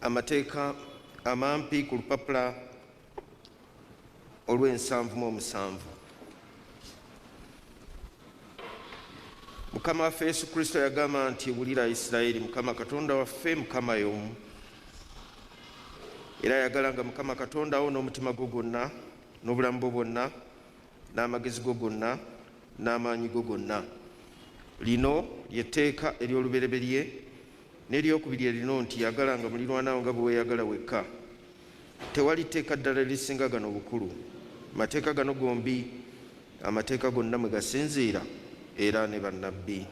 amateeka amampi ku lupapula olw'7. Mukama waffe Yesu Kristo yagamba nti, wulira Isirayiri, Mukama Katonda waffe Mukama y'omu. Era yagala nga Mukama Katonda wo n'omutima gwo gwonna, n'obulamu bwo bwonna, n'amagezi go gonna, n'amaanyi go gonna. Lino ly'etteeka ery'olubereberye n'eryokubiri erino nti yagalanga muliraanwo nga bwe weeyagala wekka. Tewali tteeka ddala erisinga gano obukulu. Amateeka gano gombi, amateeka gonna mwe gasinziira, era ne bannabbi.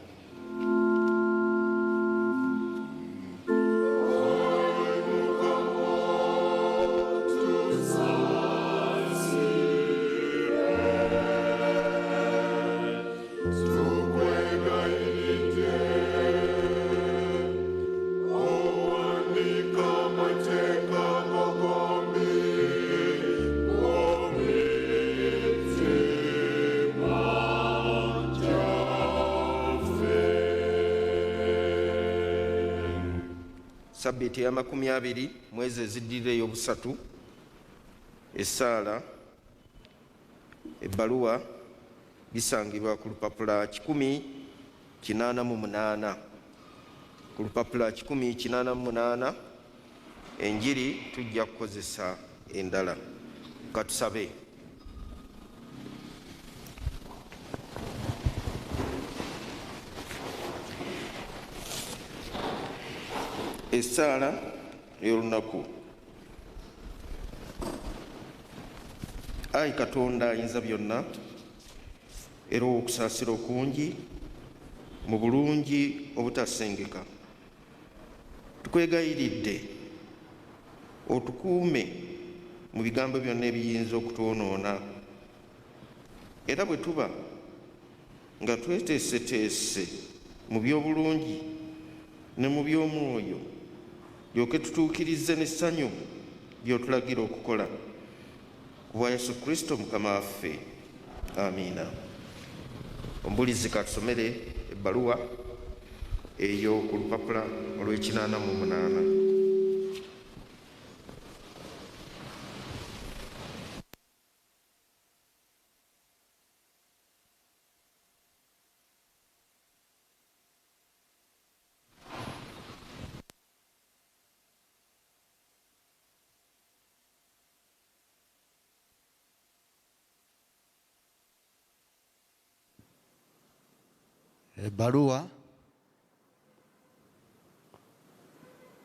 Sabbiiti ya 20 mwezi eziddirira ey'obusatu, essaala, ebbaluwa bisangibwa ku lupapula 1088. Ku lupapula 1088, enjiri tujja kukozesa endala. Katusabe. Essaala ey'olunaku. Ayi Katonda ayinza byonna, era ow'okusaasira okungi, mu bulungi obutasengeka, tukwegayiridde otukuume mu bigambo byonna ebiyinza okutwonoona, era bwe tuba nga tweteeseteese mu by'obulungi ne mu by'omwoyo, lyoke tutuukirize n'essanyu by'otulagira okukola. Ku bwa Yesu Kristo Mukama waffe. Amiina. Omubuulizi katusomere ebbaluwa eyo ku lupapula olw'88. Ebbaluwa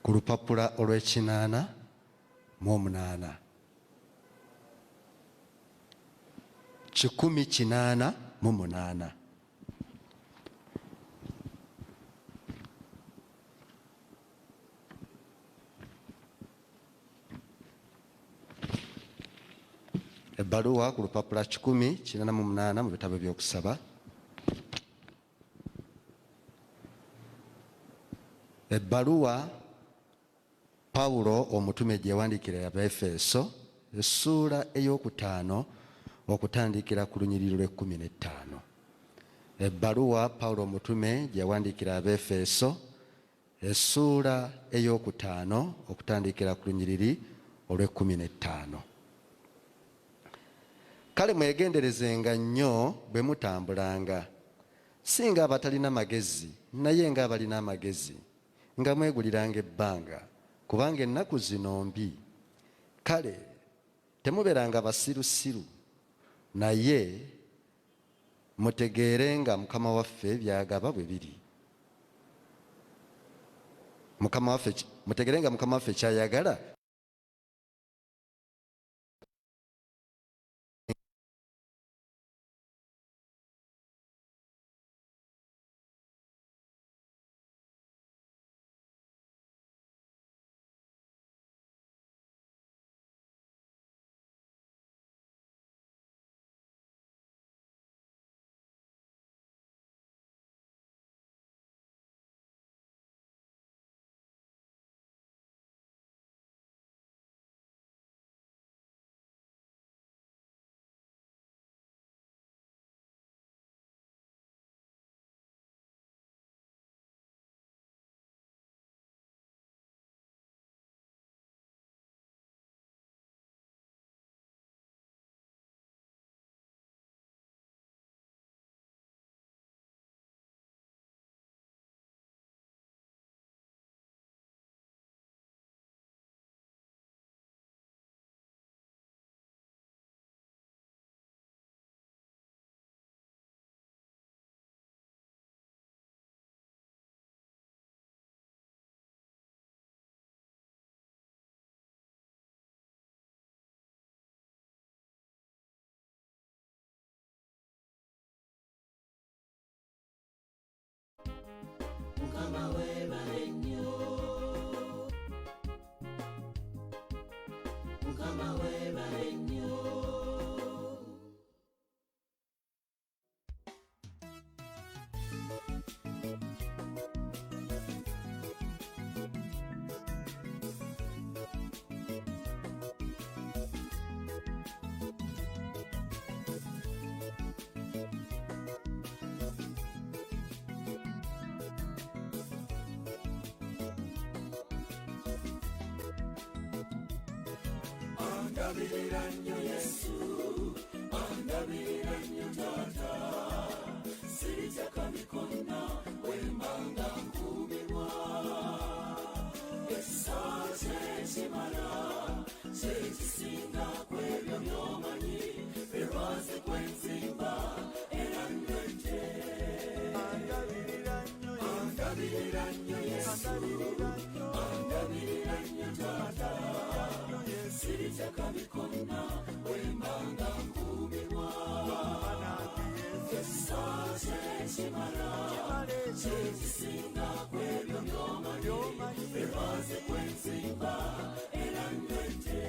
ku lupapula olw'88. Kikumi 88. Ebbaluwa ku lupapula 1088 mu bitabo by'okusaba. Ebbaluwa Pawulo omutume gye yawandiikira Abaefeso, essuula ey'okutaano okutandikira ku lunyiriri lw'15. Ebbaluwa Pawulo omutume gye yawandiikira Abaefeso, essuula ey'okutaano okutandikira ku lunyiriri olw'15. Kale mwegenderezenga nnyo bwe mutambulanga, si nga abatalina magezi, naye nga abalina amagezi, nga mweguliranga ebbanga, kubanga ennaku zino mbi. Kale temubeeranga basirusiru, naye mutegeerenga Mukama waffe byagaba bwe biri. Mutegeerenga Mukama waffe kyayagala Mukama weebale nnyo. Andabirira nnyo Yesu, andabirira nnyo Taata, siriteka mikonna wembanga nkuumibwa. Essaawa kyekimala kyekisinga kwebyo by'omanyi, berwaze kwenzimba era nnwente. Andabirira nnyo Yesu, andabirira nnyo Taata, siriteka mikonna wembanga nkuumibwa. Essaawa kyekimala kyekisinga kwebyo by'omanyi, berwaze kwenzimba era nnwente.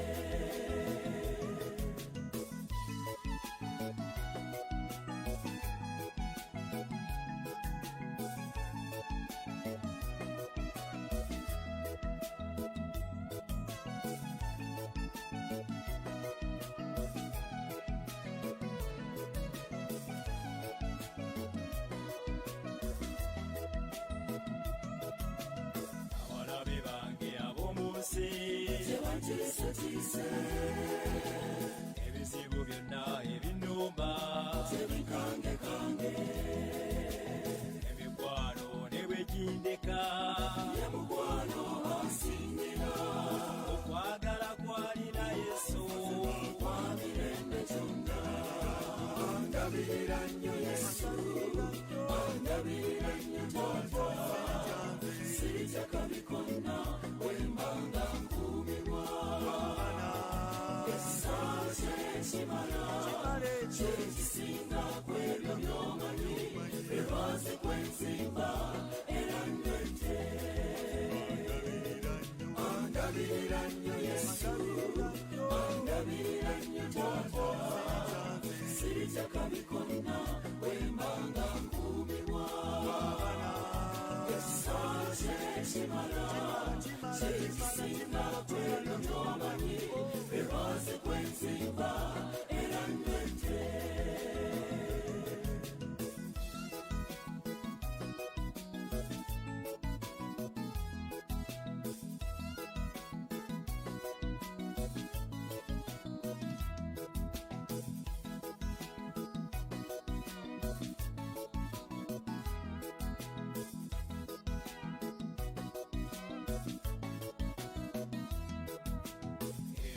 Abalabe bange ab'omu nsi Tebantiisatiise, ebizibu byonna ebinnumba, tebikangekange, emikwano ne bwe gindeka, ye mukwano ansingira, okwagala kwalina Yesu. kwa mirembe gyonna. Andabirira nnyo Yesu, andabirira nnyo Taata, siriteka mikonna wembanga nkuumibwa. Essaawa kyekimala kyekisinga kwebyo by'omanyi, berwaze kwenzimba era nnwente. Andabirira nnyo Yesu, andabirira nnyo Taata, siriteka mikonna wembanga nkuumibwa. Essaawa kyekimala kyekisinga kwebyo by'omanyi, berwaze kwenzimba era nnwente.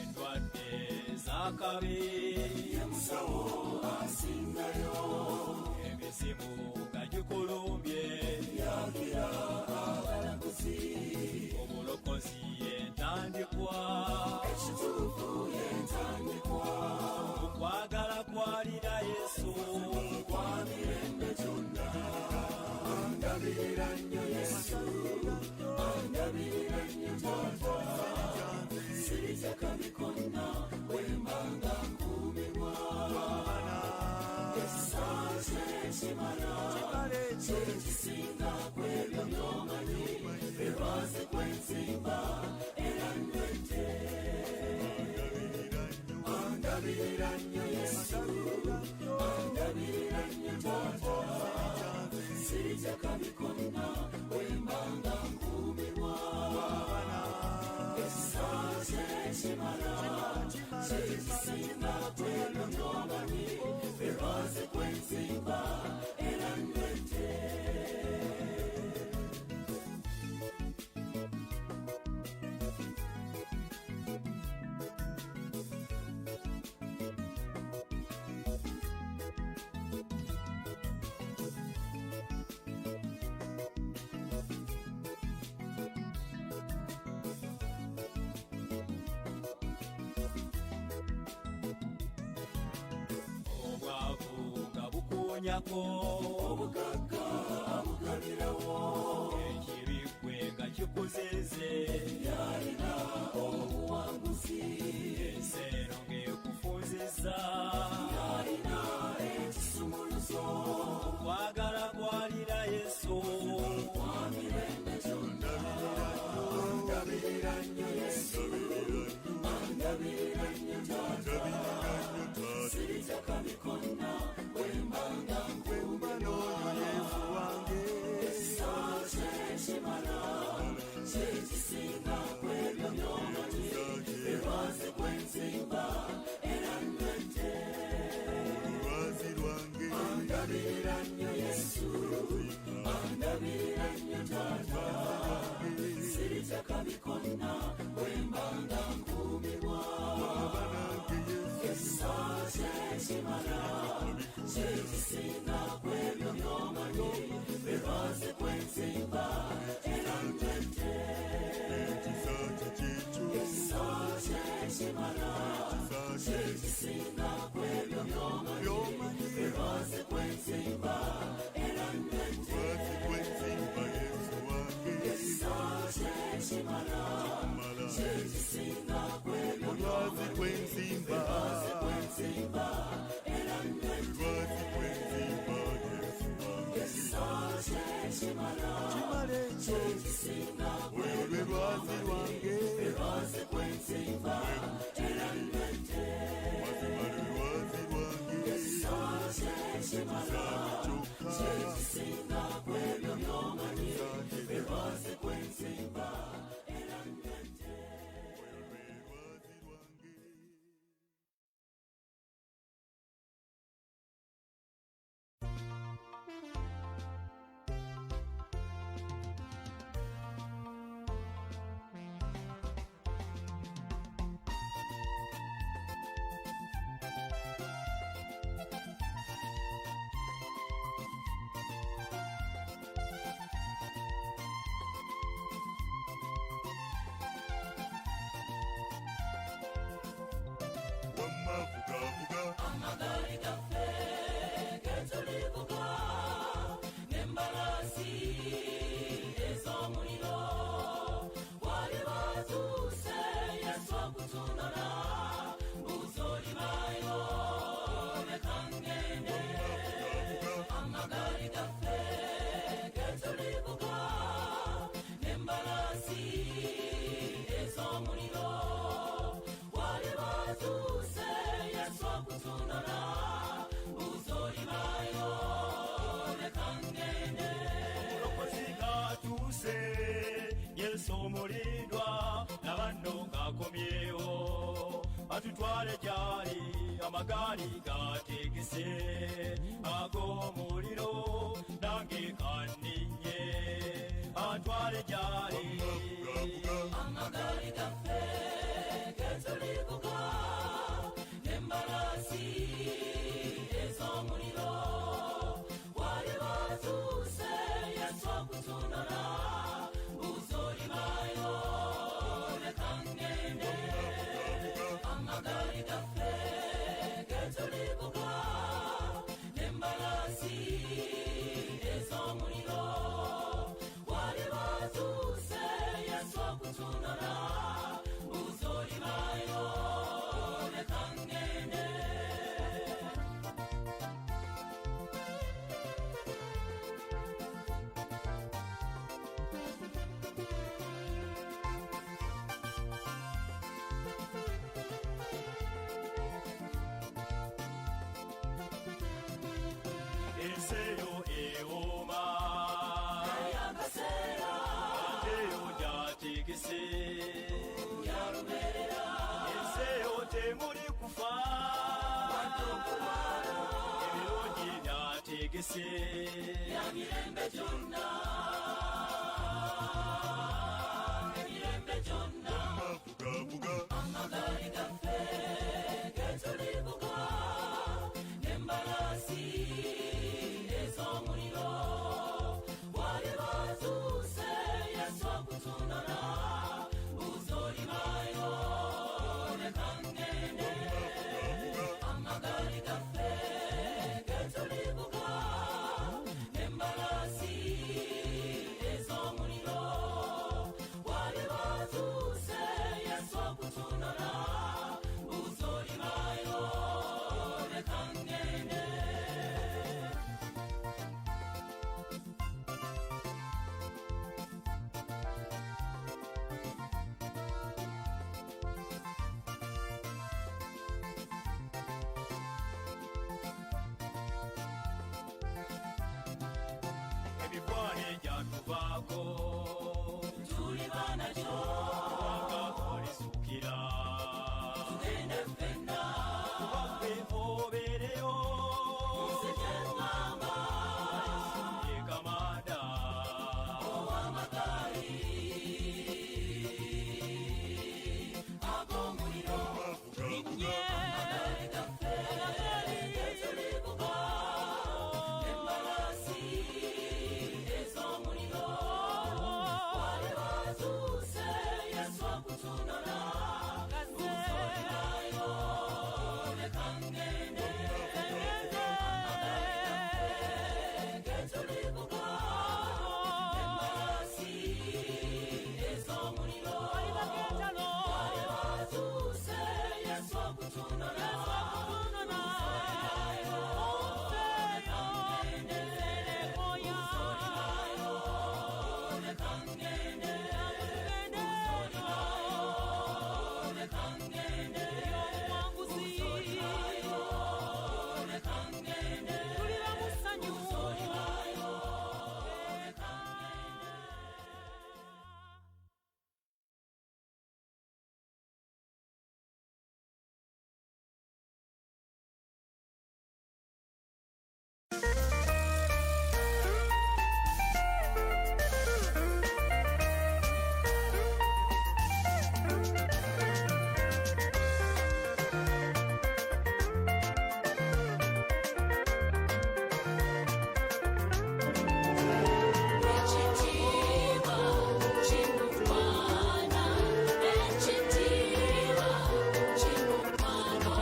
Endwadde z'akabi, Ye musawo asingayo, emizimu nga gikulumbye, yagira abalaguzi, obulokozi entandikwa, ekituufu y'entandikwa, okwagala kwalina Yesu. kwa mirembe gyonna. Andabirira nnyo Yesu, andabirira nnyo Taata, siriteka mikonna wembanga nkuumibwa. Essaawa kyekimala kyekisinga kwebyo by'omanyi, berwaze kwenzimba era nnwente. Andabirira nnyo Yesu, andabirira nnyo Taata, siriteka mikonna wembanga nkuumibwa. Essaawa kyekimala kyekisinga kwebyo by'omanyi, berwaze kwenzimba era nnwente. bukunyako obugagga bugabirawo ekibikwe nga kikuzize yalina obuwanguzi Somulindwa nabano ngakomyewo atutwale gyali amagali gategese ag'omuliro nange kaninye atwale gyali amagali gaffe getulivuga n'embalasi ez'omuliro wali batuuse yesu akutunula amagali gaffe getulivuga n'embalasi ez'omuliro wali batuuse yesu akutunula mbuuza olibayo leka ngende enseyo ewooma eyakaseera ateyo gyategese yaluberera enseyo temuli kufa wadde okubaala ebirungi byategese yamirembe gyonna emirembe gyonna amagali gaffe getulivuga n'embalasi ez'omuliro wali batuuse yesu akutunula mbuuza olibayo leka ngende amagali gaffe getulivuga n'embalasi ez'omuliro wali batuuse yesu akutunula mbuuza olibayo leka ngende mitwale gyatubaako tuli banakyo kubanga olisukira tugende ffenna kubagwe obeereyo nsekengamba ye kamanda ow'amagaali ag'omuliro amagaali gaffe getulikuba embalaasi ez'omuliro wali watuuse yesu akutunola kusolerayo leka ngende getulikuba embalaasi ez'omuliro wali watuuse yesu akutunola ekitiibwa kimutwana ekitiibwa kimutwana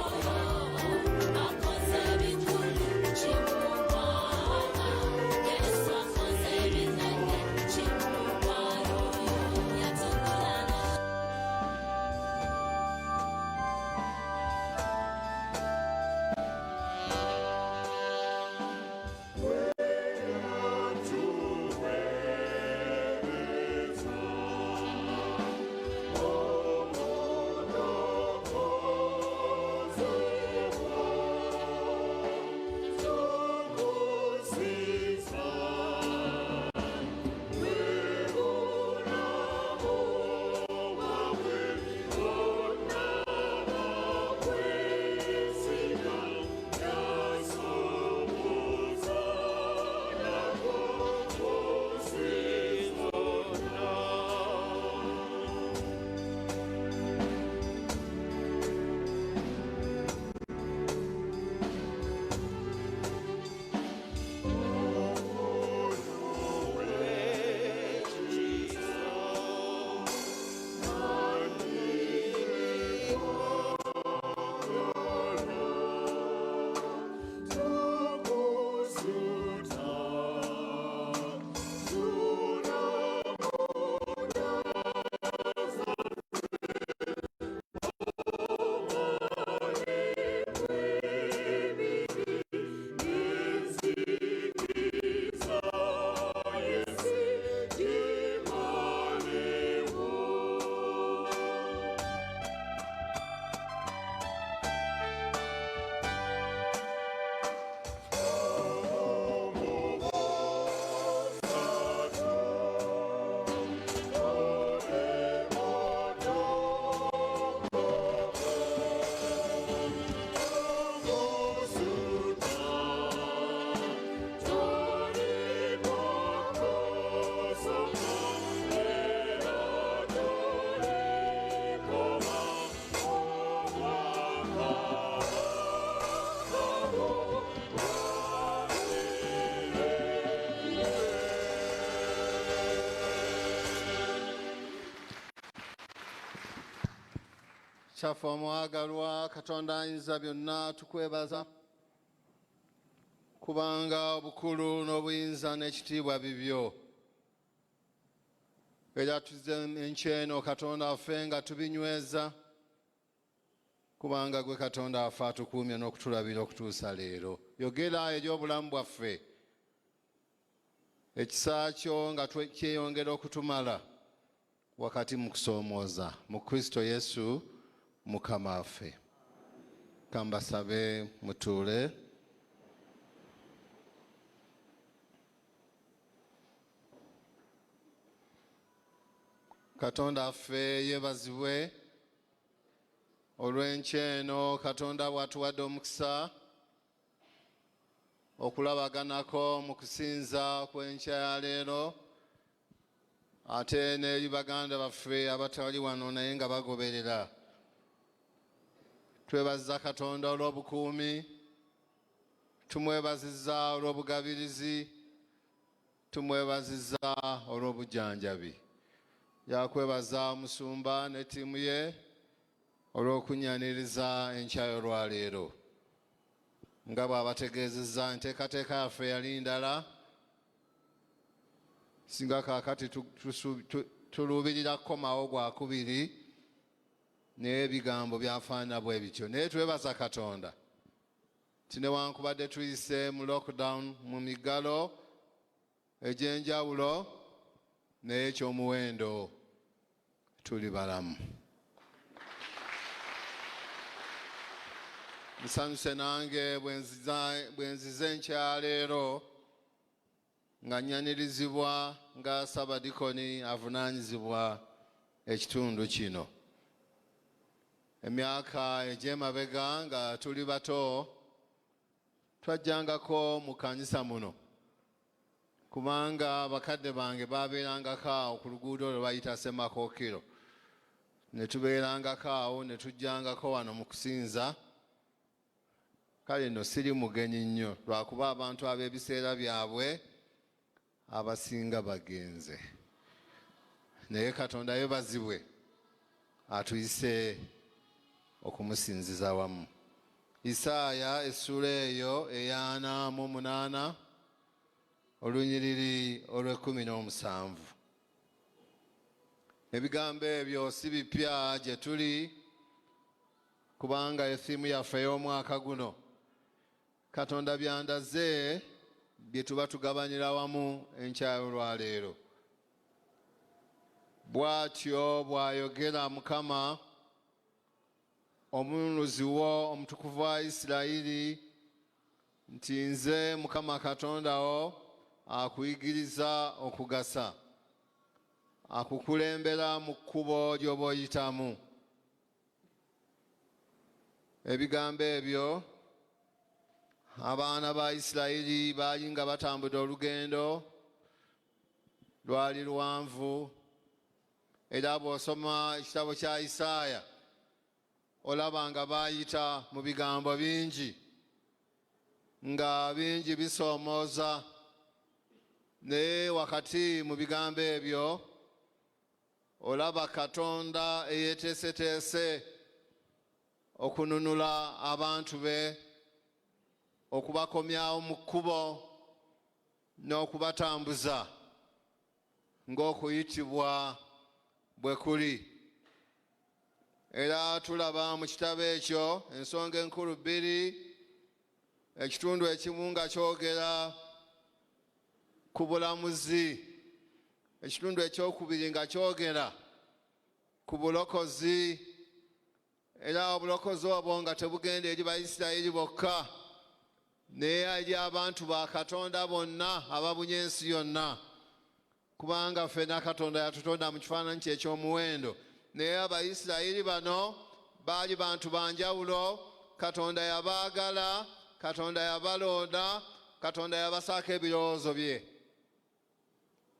akoze ebikulu kimutwana yesu akoze ebinene kimutwana yatugulana Kyaffe omwagalwa Katonda ayinza byonna tukwebaza kubanga obukulu n'obuyinza n'ekitiibwa bibyo era tuzze enkya eno Katonda waffe nga tubinyweza kubanga gwe Katonda waffe atukuumye n'okutulabira okutuusa leero. Yogera eri obulamu bwaffe ekisa kyo nga kyeyongera okutumala wakati mu kusoomooza mu Kristo Yesu Mukama waffe. Kambasabe mutuule. Katonda affe yeebazibwe olw'enkya eno Katonda bw'atuwadde omukisa okulabaganako mu kusinza kw'enkya ya leero ate n'eri baganda baffe abatali wano naye nga bagoberera. Twebaza Katonda olw'obukuumi, tumwebaziza olw'obugabirizi, tumwebaziza olw'obujjanjabi. Yakwebaza Busumba ne ttiimu ye olw'okunnyaniriza enkya y'olwaleero. Nga bw'abategeezezza enteekateeka yaffe yali ndala, singa kaakati tuluubirira kukomawo gwakubiri naye ebigambo byafaanana bwe bityo. Naye twebaza Katonda ti newankubadde tuyise mu lockdown mu miggalo egy'enjawulo naye ekyomuwendo tuli balamu. Nsanyuse nange bwe nzize enkya leero nga nnyanirizibwa nga Ssabadikoni avunaanyizibwa ekitundu kino. Emyaka egy'emabega nga tuli bato twajjangako mu kanisa muno kubanga bakadde bange baabeerangako awo ku luguudo lwe bayita Ssemakookiro. Ne tubeerangako awo ne tujjangako wano mu kusinza. Kale nno siri mugenyi nnyo lwakuba abantu ab'ebiseera byabwe abasinga bagenze. Naye Katonda yeebazibwe atuyise okumusinziza wamu. Isaaya essuula eyo eya 48 olunyiriri olw'17. Ebigambo ebyo si bipya gye tuli kubanga ethiimu yaffe ey'omwaka guno Katonda byandaze bye tuba tugabanira wamu enkya y'olwaleero. Bw'atyo bw'ayogera Mukama omununuzi wo omutukuvu wa Isirayiri nti nze Mukama Katonda wo akuyigiriza okugasa, akukulembera mu kkubo ly'oba oyitamu. Ebigambo ebyo abaana ba Isirayiri baali nga batambudde olugendo lwali luwanvu, era bw'osoma ekitabo kya Isaaya olaba nga baayita mu bigambo bingi, nga bingi bisoomooza. Naye wakati mu bigambo ebyo olaba Katonda eyeeteeseteese okununula abantu be, okubakomyawo mu kkubo n'okubatambuza ng'okuyitibwa bwe kuli. Era tulaba mu kitabo ekyo ensonga enkulu bbiri, ekitundu ekimu nga kyogera ku bulamuzi, ekitundu ekyokubiri nga kyogera ku bulokozi, era obulokozi obwo nga tebugenda eri Bayisirayiri bokka naye eri abantu ba Katonda bonna ababunye ensi yonna, kubanga ffenna Katonda yatutonda mu kifaananyi kye eky'omuwendo. Naye Abayisirayiri bano baali bantu banjawulo. Katonda yabaagala, Katonda yabalonda, Katonda yabasaako ebirowoozo bye.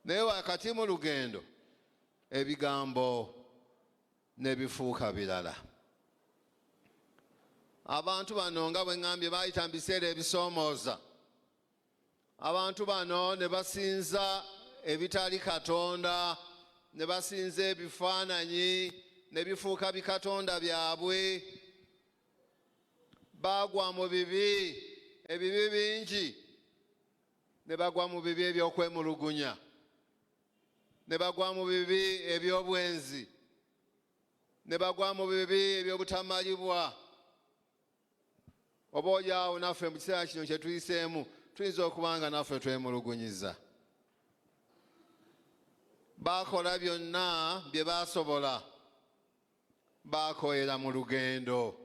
Naye wakati mu lugendo ebigambo ne bifuuka birala. Abantu bano nga bwe ŋŋambye baayita mu biseera ebisoomooza. Abantu bano ne basinza ebitali Katonda, ne basinza ebifaananyi ne bifuuka bikatonda byabwe. Baagwa mu bibi, ebibi bingi, ne bagwa mu bibi eby'okwemulugunya, ne bagwa mu bibi eby'obwenzi, ne bagwa mu bibi eby'obutamalibwa. Oboolyawo naffe mu kiseera kino kye tuyiseemu tuyinza okuba nga naffe twemulugunyiza. Baakola byonna bye baasobola, baakoyera mu lugendo.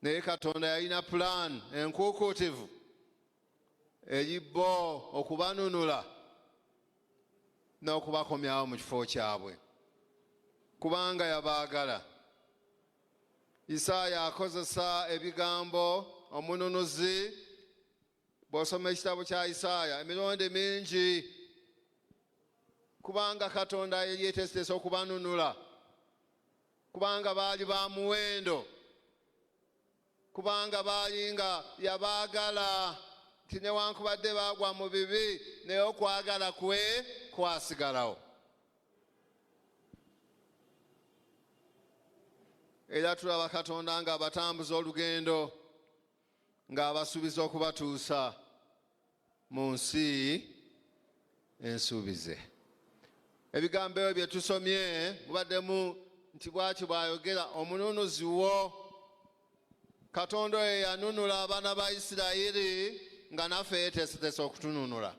Naye Katonda yalina plan enkuukuutivu eri bo okubanunula n'okubakomyawo mu kifo kyabwe kubanga yabaagala. Isaaya akozesa ebigambo omununuzi bw'osoma ekitabo kya Isaaya emirundi mingi kubanga Katonda yali yeeteeseteese okubanunula kubanga baali ba muwendo kubanga baali nga yabaagala nti newankubadde baagwa mu bibi naye okwagala kwe kwasigalawo. Era tulaba Katonda nga abatambuza olugendo ng'abasuubiza okubatuusa mu nsi ensuubize. Ebigambo ebyo bye tusomye mubaddemu nti bw'ati bw'ayogera omununuzi wo. Katonda oyo yanunula abaana ba Isirayiri nga naffe yeeteeseteese okutununula.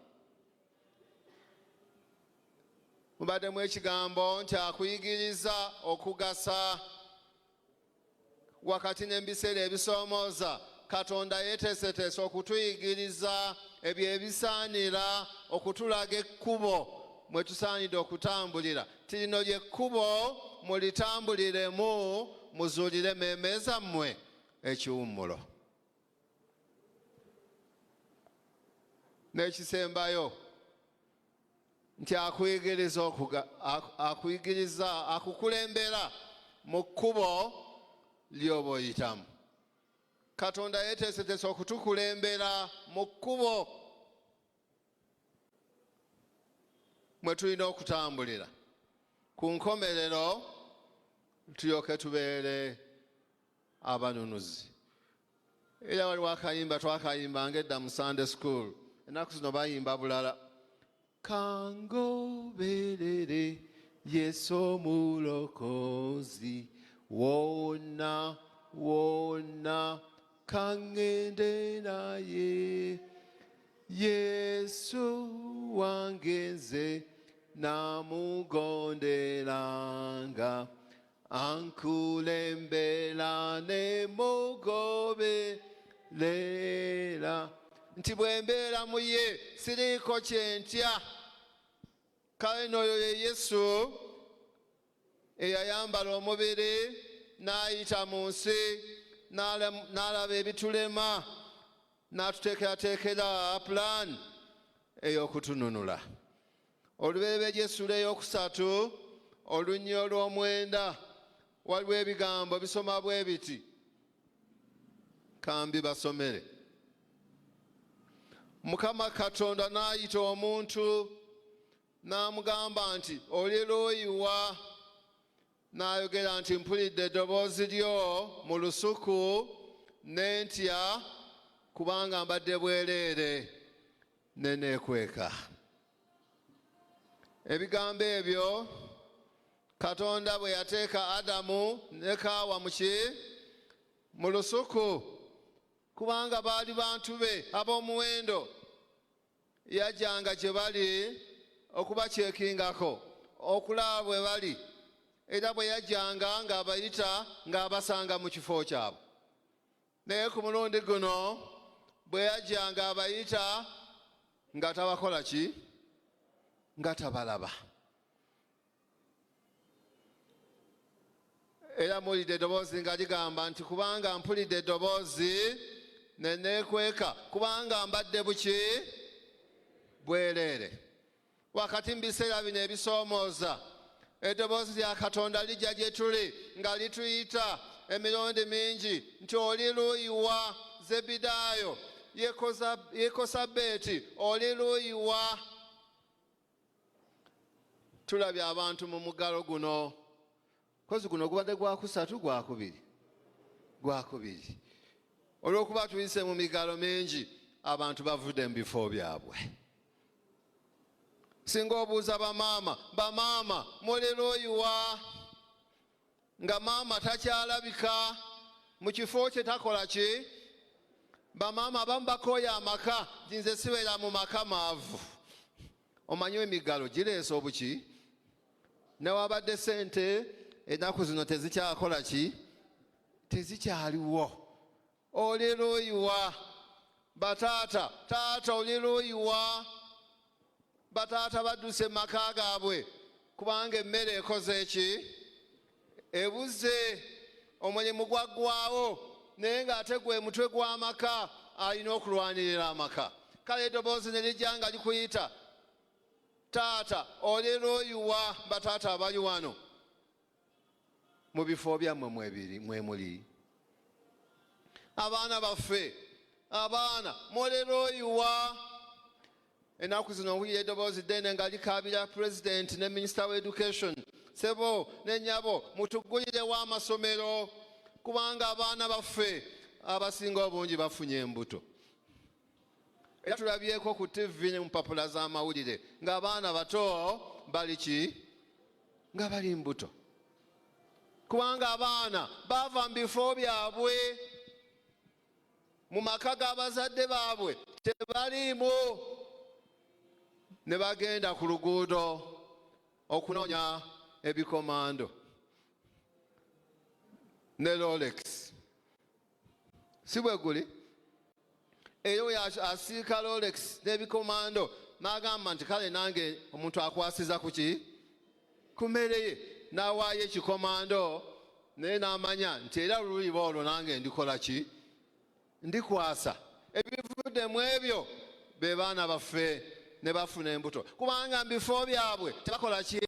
Mubaddemu ekigambo nti akuyigiriza okugasa wakati n'ebiseera ebisoomooza. Katonda yeeteeseteese okutuyigiriza ebyo ebisaanira okutulaga ekkubo mwe tusaanidde okutambulira. Ti lino ly'ekkubo mulitambuliremu muzuulire emmeeme zammwe ekiwummulo. N'ekisembayo nti akuyigiriza akukulembera mu kkubo ly'oba oyitamu. Katonda yeeteeseteese okutukulembera mu kkubo mwe tulina okutambulira. Ku nkomerero tulyoke tubeere abanunuzi. Era waliwo akayimba twakayimbanga edda mu Sunday school, ennaku zino bayimba bulala. Kangoberere Yesu omulokozi wonna wonna kangende naye Yesu wange nze namugonderanga ankulembera ne mugoberera nti bwe mbeera mu ye siriiko kye ntya. Kale n'oyo ye Yesu eyayambala omubiri n'ayita mu nsi n'alaba ebitulema n'atuteekerateekera plan ey'okutununula. Olubereberye essula ey'okusatu olunnyi olw'omwenda waliwo ebigambo bisoma bwe biti. Kambi basomere. Mukama Katonda n'ayita omuntu n'amugamba nti oli luuyi wa? N'ayogera nti mpulidde eddoboozi lyo mu lusuku ne ntya kubanga mbadde bwereere ne neekweka. Ebigambo ebyo Katonda bwe yateeka Adamu ne Kaawa mu lusuku kubanga baali bantu be ab'omuwendo. Yajjanga gye bali okubakyekingako okulaba bwe bali. Era bwe yajjanga ng'abayita ng'abasanga mu kifo kyabwe. Naye ku mulundi guno bwe yajjanga abayita nga tabakola ki? Nga tabalaba. Era mpulidde eddoboozi nga ligamba nti kubanga mpulidde eddoboozi ne neekweka kubanga mbadde buki? Bwereere. Wakati mu biseera bino ebisoomooza eddoboozi lya Katonda lijja gye tuli nga lituyita emirundi mingi nti oli luuyi wa? Zebidaayo, Yekosabeeti, oli luuyi wa? Tulabye abantu mu muggalo guno. Kozi guno gubadde gwakusatu gwakubiri. Olw'okuba tuyise mu migalo mingi abantu bavudde mu bifo byabwe. Singa obuuza bamaama muli luuyi wa? Nga maama takyalabika mu kifo kye takola ki? Bamaama abamu bakooya amaka nze sibeera mu maka maavu. Omanyi emigalo gireese obuki? Newabadde sente ennaku zino tezikyakola ki? Tezikyaliwo. Oli luuyi wa? Bataata, taata oli luuyi wa? bataata badduse mu maka gaabwe kubanga emmere ekoze eki ebuze omulimu gwaggwaawo naye ng'ate gwe mutwe gw'amaka alina okulwanirira amaka. Kale eddoboozi ne lijja nga likuyita taata olero oyiwa bataata abali wano mu bifo byammwe mwe muli. Abaana baffe abaana molero oyiwa. Ennaku zino owulira eddoboozi ddene nga likaabira pulezidenti ne minisita wa education, sebo ne nnyabo mutuggulirewo amasomero kubanga abaana baffe abasinga obungi bafunye embuto. Era tulabyeko ku TV ne mu mpapula z'amawulire ng'abaana bato bali ki? Nga bali mbuto. Kubanga abaana baava mu bifo byabwe, mu maka g'abazadde baabwe tebaliimu, ne bagenda ku luguudo okunoonya ebikomando ne Rolex. Si bwe guli? Eyo asiika Rolex n'ebikomando n'agamba nti kale nange omuntu akwasiza ku ki? Ku mmere ye. N'awaayo ekikomando naye n'amanya nti era luliba olwo nange ndikola ki? Ndikwasa. Ebivuddemu ebyo be baana baffe ne bafuna embuto kubanga mu bifo byabwe tebakola ki?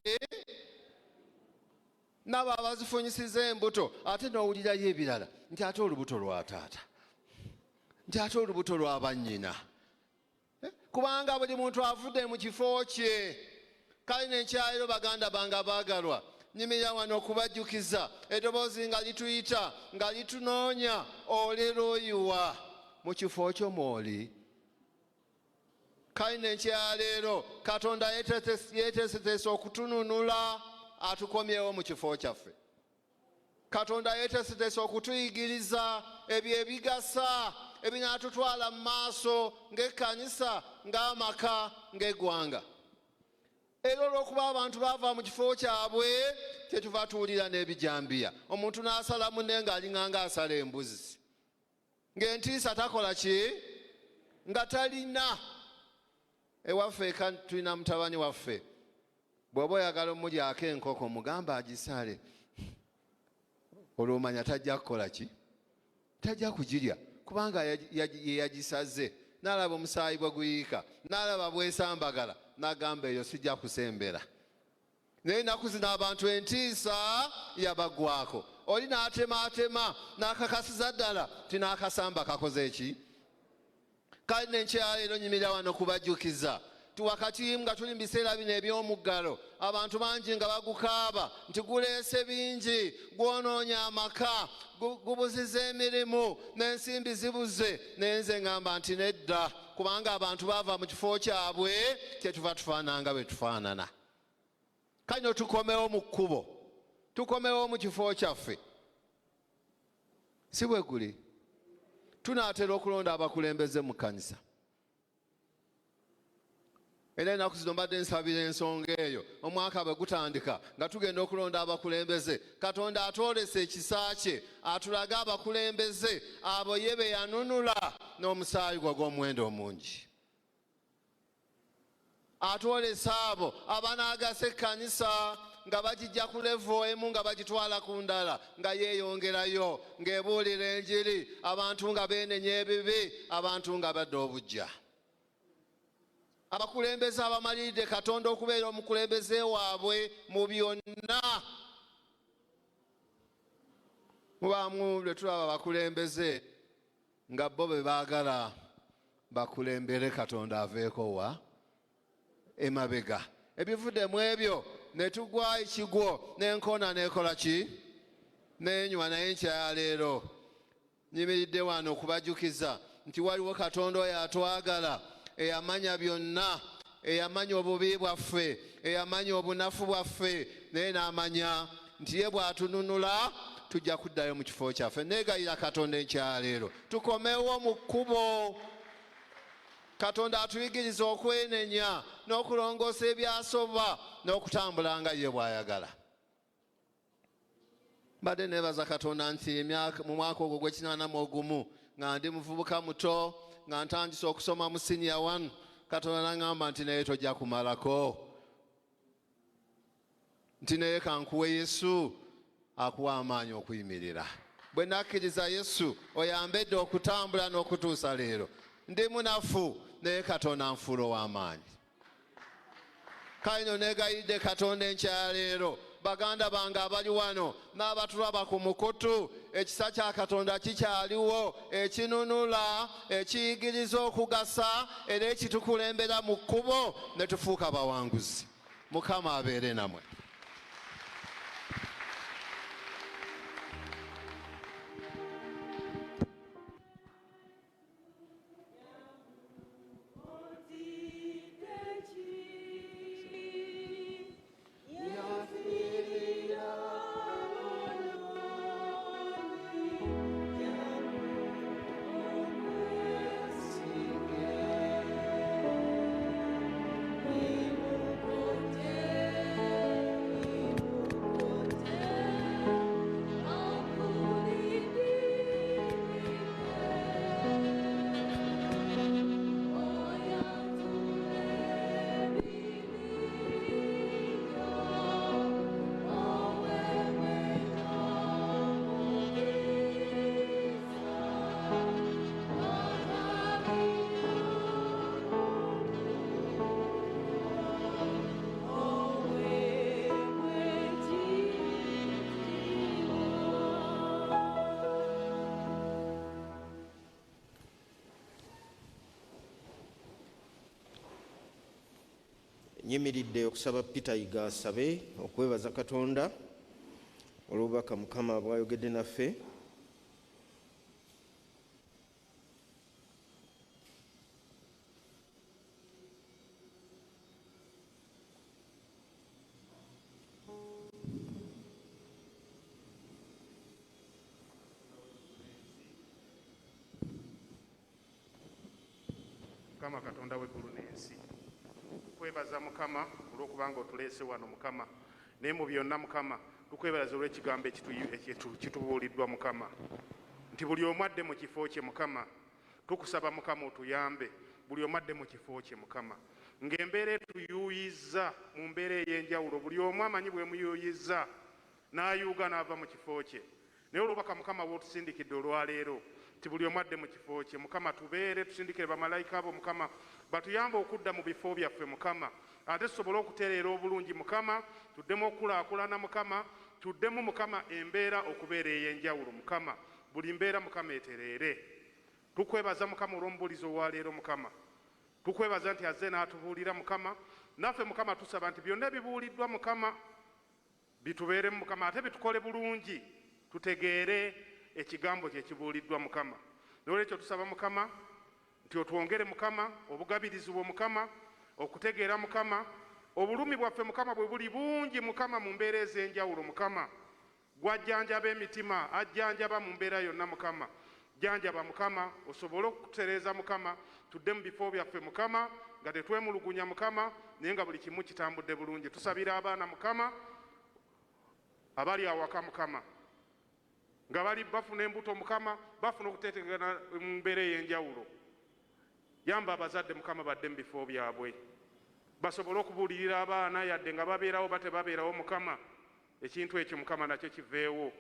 Nabo abazifunyisiza embuto ate n'owulirayo ebirala nti ate olubuto lwa taata, nti ate olubuto lwa bannyina, kubanga buli muntu avudde mu kifo kye. Kale n'enkyaliro baganda bange abaagalwa, nyimirira wano okubajjukiza eddoboozi nga lituyita nga litunoonya olero oyiwa mu kifo kyo mwoli. Kale n'enkyaleero Katonda yeeteeseteese okutununula atukomyewo mu kifo kyaffe. Katonda yeeteeseteese okutuyigiriza ebyo ebigasa ebinaatutwala mu maaso ng'ekkanisa, ng'amaka, ng'eggwanga. Era olw'okuba abantu baava mu kifo kyabwe kyetuva tuwulira n'ebijambiya. Omuntu n'asala munne ng'alinganga asala embuzi, ng'entiisa takola ki? Nga talina. Ewaffe eka tulina mutabani waffe, bw'oba oyagala omulyako enkoko mugamba agisale, olwomanya tajja kukola ki? Tajja kugirya kubanga ye yagisaze. N'alaba omusaayi bwe guyiika, n'alaba bwesambagala, n'agamba eyo sijja kusembera. Naye ennaku zino abantu entiisa yabaggwako. Oli n'atemaatema n'akakasiza ddala ti n'akasamba kakoze eki? Kale n'enkyaleero nyimirira wano kubajjukiza wakati nga tuli mu biseera bino eby'omuggalo, abantu bangi nga bagukaaba nti guleese bingi, gwonoonya amaka, gubuziza emirimu, n'ensimbi zibuze. Naye nze ngamba nti nedda, kubanga abantu baava mu kifo kyabwe kyetuva tufaananga bwe tufaanana. Kano tukomewo mu kkubo, tukomewo mu kifo kyaffe. Si bwe guli? Tunaatera okulonda abakulembeze mu kkanisa. Era ennaku zino mbadde nsabira ensonga eyo, omwaka bwe gutandika nga tugenda okulonda abakulembeze. Katonda atwolesa ekisa kye atulage abakulembeze abo ye be yanunula n'omusaayi gwe gw'omuwendo omungi. Atwolesa abo abanaagasa ekkanisa nga bagijja ku levo emu nga bagitwala ku ndala nga yeeyongerayo ng'ebuulira enjiri, abantu nga beenenya ebibi, abantu nga badda obujja. Abakulembeze abamaliridde Katonda okubeera omukulembeze waabwe mu byonna. Mubaamu lwe tulaba abakulembeze nga bo be baagala bakulembere Katonda aveeko wa emabega. Ebivudde mu ebyo ne tugwa ekigwo n'enkoona n'ekola ki? N'enywa. Naye nkyaleero nyimiridde wano okubajjukiza nti waliwo Katonda oyo atwagala, eyamanya byonna, eyamanya obubi bwaffe, eyamanya obunafu bwaffe, naye n'amanya nti ye bw'atununula tujja kuddayo mu kifo kyaffe. Neegayira Katonda enkyaleero tukomewo mu kkubo. Katonda atuyigiriza okwenenya n'okulongoosa ebyasoba n'okutambula nga ye bw'ayagala. Mbadde neebaza Katonda nti mu mwaka ogwo gwe 81 nga ndi muvubuka muto nga ntandise okusoma mu senior 1 Katonda n'aŋŋamba nti naye tojja kumalako, nti naye kankuwe Yesu akuwa amaanyi okuyimirira. Bwe nakkiriza Yesu oyambedde okutambula n'okutuusa leero, ndi munafu naye Katonda nfuula ow'amaanyi. Kale nno neegayidde Katonda enkyaleero, baganda bange abali wano n'abatulaba ku mukutu, ekisa kya Katonda kikyaliwo ekinunula, ekiyigiriza okugasa era ekitukulembera mu kkubo ne tufuuka bawanguzi. Mukama abeere namwe. Nyimiridde okusaba Peter Yiga asabe okwebaza Katonda olw'obubaka Mukama bw'ayogedde naffe. Mukama Katonda w'eggulu n'ensi, tukwebaza Mukama olw'okubanga otuleese wano Mukama, naye mu byonna Mukama tukwebaza olw'ekigambo ekitubuuliddwa Mukama, nti buli omu adde mu kifo kye Mukama. Tukusaba Mukama otuyambe, buli omu adde mu kifo kye Mukama, ng'embeera etuyuuyizza mu mbeera ey'enjawulo, buli omu amanyi bwe muyuuyizza n'ayuuga n'ava mu kifo kye. Naye olubaka Mukama bw'otusindikidde olwaleero nti buli omu adde mu kifo kye Mukama, tubeere tusindikire bamalayika abo Mukama batuyambe okudda mu bifo byaffe Mukama, ate tusobole okutereera obulungi Mukama, tuddemu okulaakulana Mukama, tuddemu Mukama embeera okubeera ey'enjawulo Mukama, buli mbeera Mukama etereere. Tukwebaza Mukama olw'omubuulizi owaleero Mukama, tukwebaza nti azze n'atubuulira Mukama, naffe Mukama tusaba nti byonna ebibuuliddwa Mukama bitubeeremu Mukama, ate bitukole bulungi, tutegeere ekigambo kye kibuuliddwa Mukama. N'olwekyo tusaba Mukama nti otwongere Mukama obugabirizi bwo Mukama, okutegeera Mukama, obulumi bwaffe Mukama bwe buli bungi Mukama mu mbeera ez'enjawulo Mukama, gw'ajjanjaba emitima, ajjanjaba mu mbeera yonna Mukama, jjanjaba Mukama, osobole okututereeza Mukama, tudde mu bifo byaffe Mukama nga tetwemulugunya Mukama, naye nga buli kimu kitambudde bulungi. Tusabira abaana Mukama abali awaka Mukama, nga bali bafuna embuto Mukama, bafuna okutetegana mu mbeera ey'enjawulo. Yamba abazadde Mukama badde mu bifo byabwe, basobole okubuulirira abaana yadde nga babeerawo bate babeerawo Mukama, ekintu ekyo Mukama nakyo kiveewo.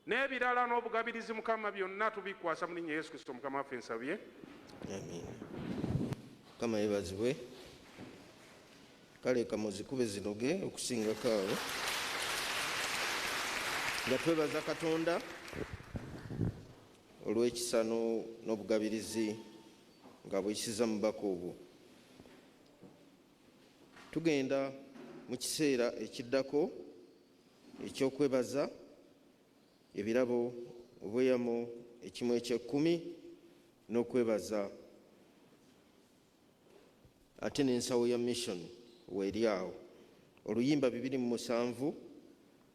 N'ebirala n'obugabirizi Mukama byonna tubikwasa mu linnya Yesu Kristo Mukama waffe nsabye. Amen. Mukama yebazibwe. Kale kamuzikube zinoge okusingako awo nga twebaza Katonda olw'ekisa n'obugabirizi nga bwekisiza mu bubaka obwo. Tugenda mu kiseera ekiddako eky'okwebaza ebirabo obweyamo ekimu eky'ekkumi n'okwebaza ate n'ensawo ya mission weeri awo. Oluyimba 207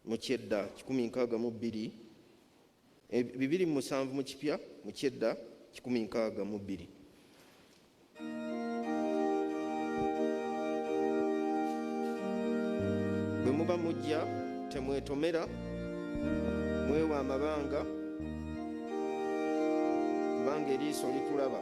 mu kyedda 162, 207 mu kipya mu kyedda 162. Bwe muba mujja temwetomera, mwewa amabanga kubanga eriiso litulaba.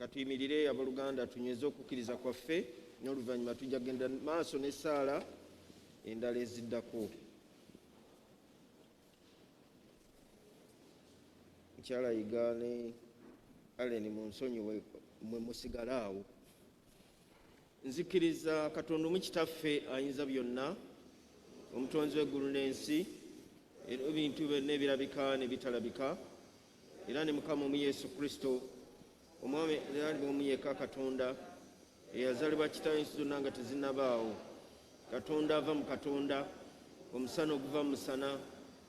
katuyimirire abooluganda tunyweze okukkiriza kwaffe n'oluvannyuma tujja kugenda maaso n'essaala endala eziddako. Mukyala Yiga ne Allen munsonyiwe mwe musigale awo. Nzikiriza Katonda omu Kitaffe ayinza byonna, omutonzi w'eggulu n'ensi, ebintu byonna ebirabika ne bitalabika, era ne Mukama omu Yesu Kristo, omwami era omu yekka Katonda eyazaalibwa kitaawe ensi zonna nga tezinnabaawo. Katonda ava mu Katonda, omusana oguva mu musana,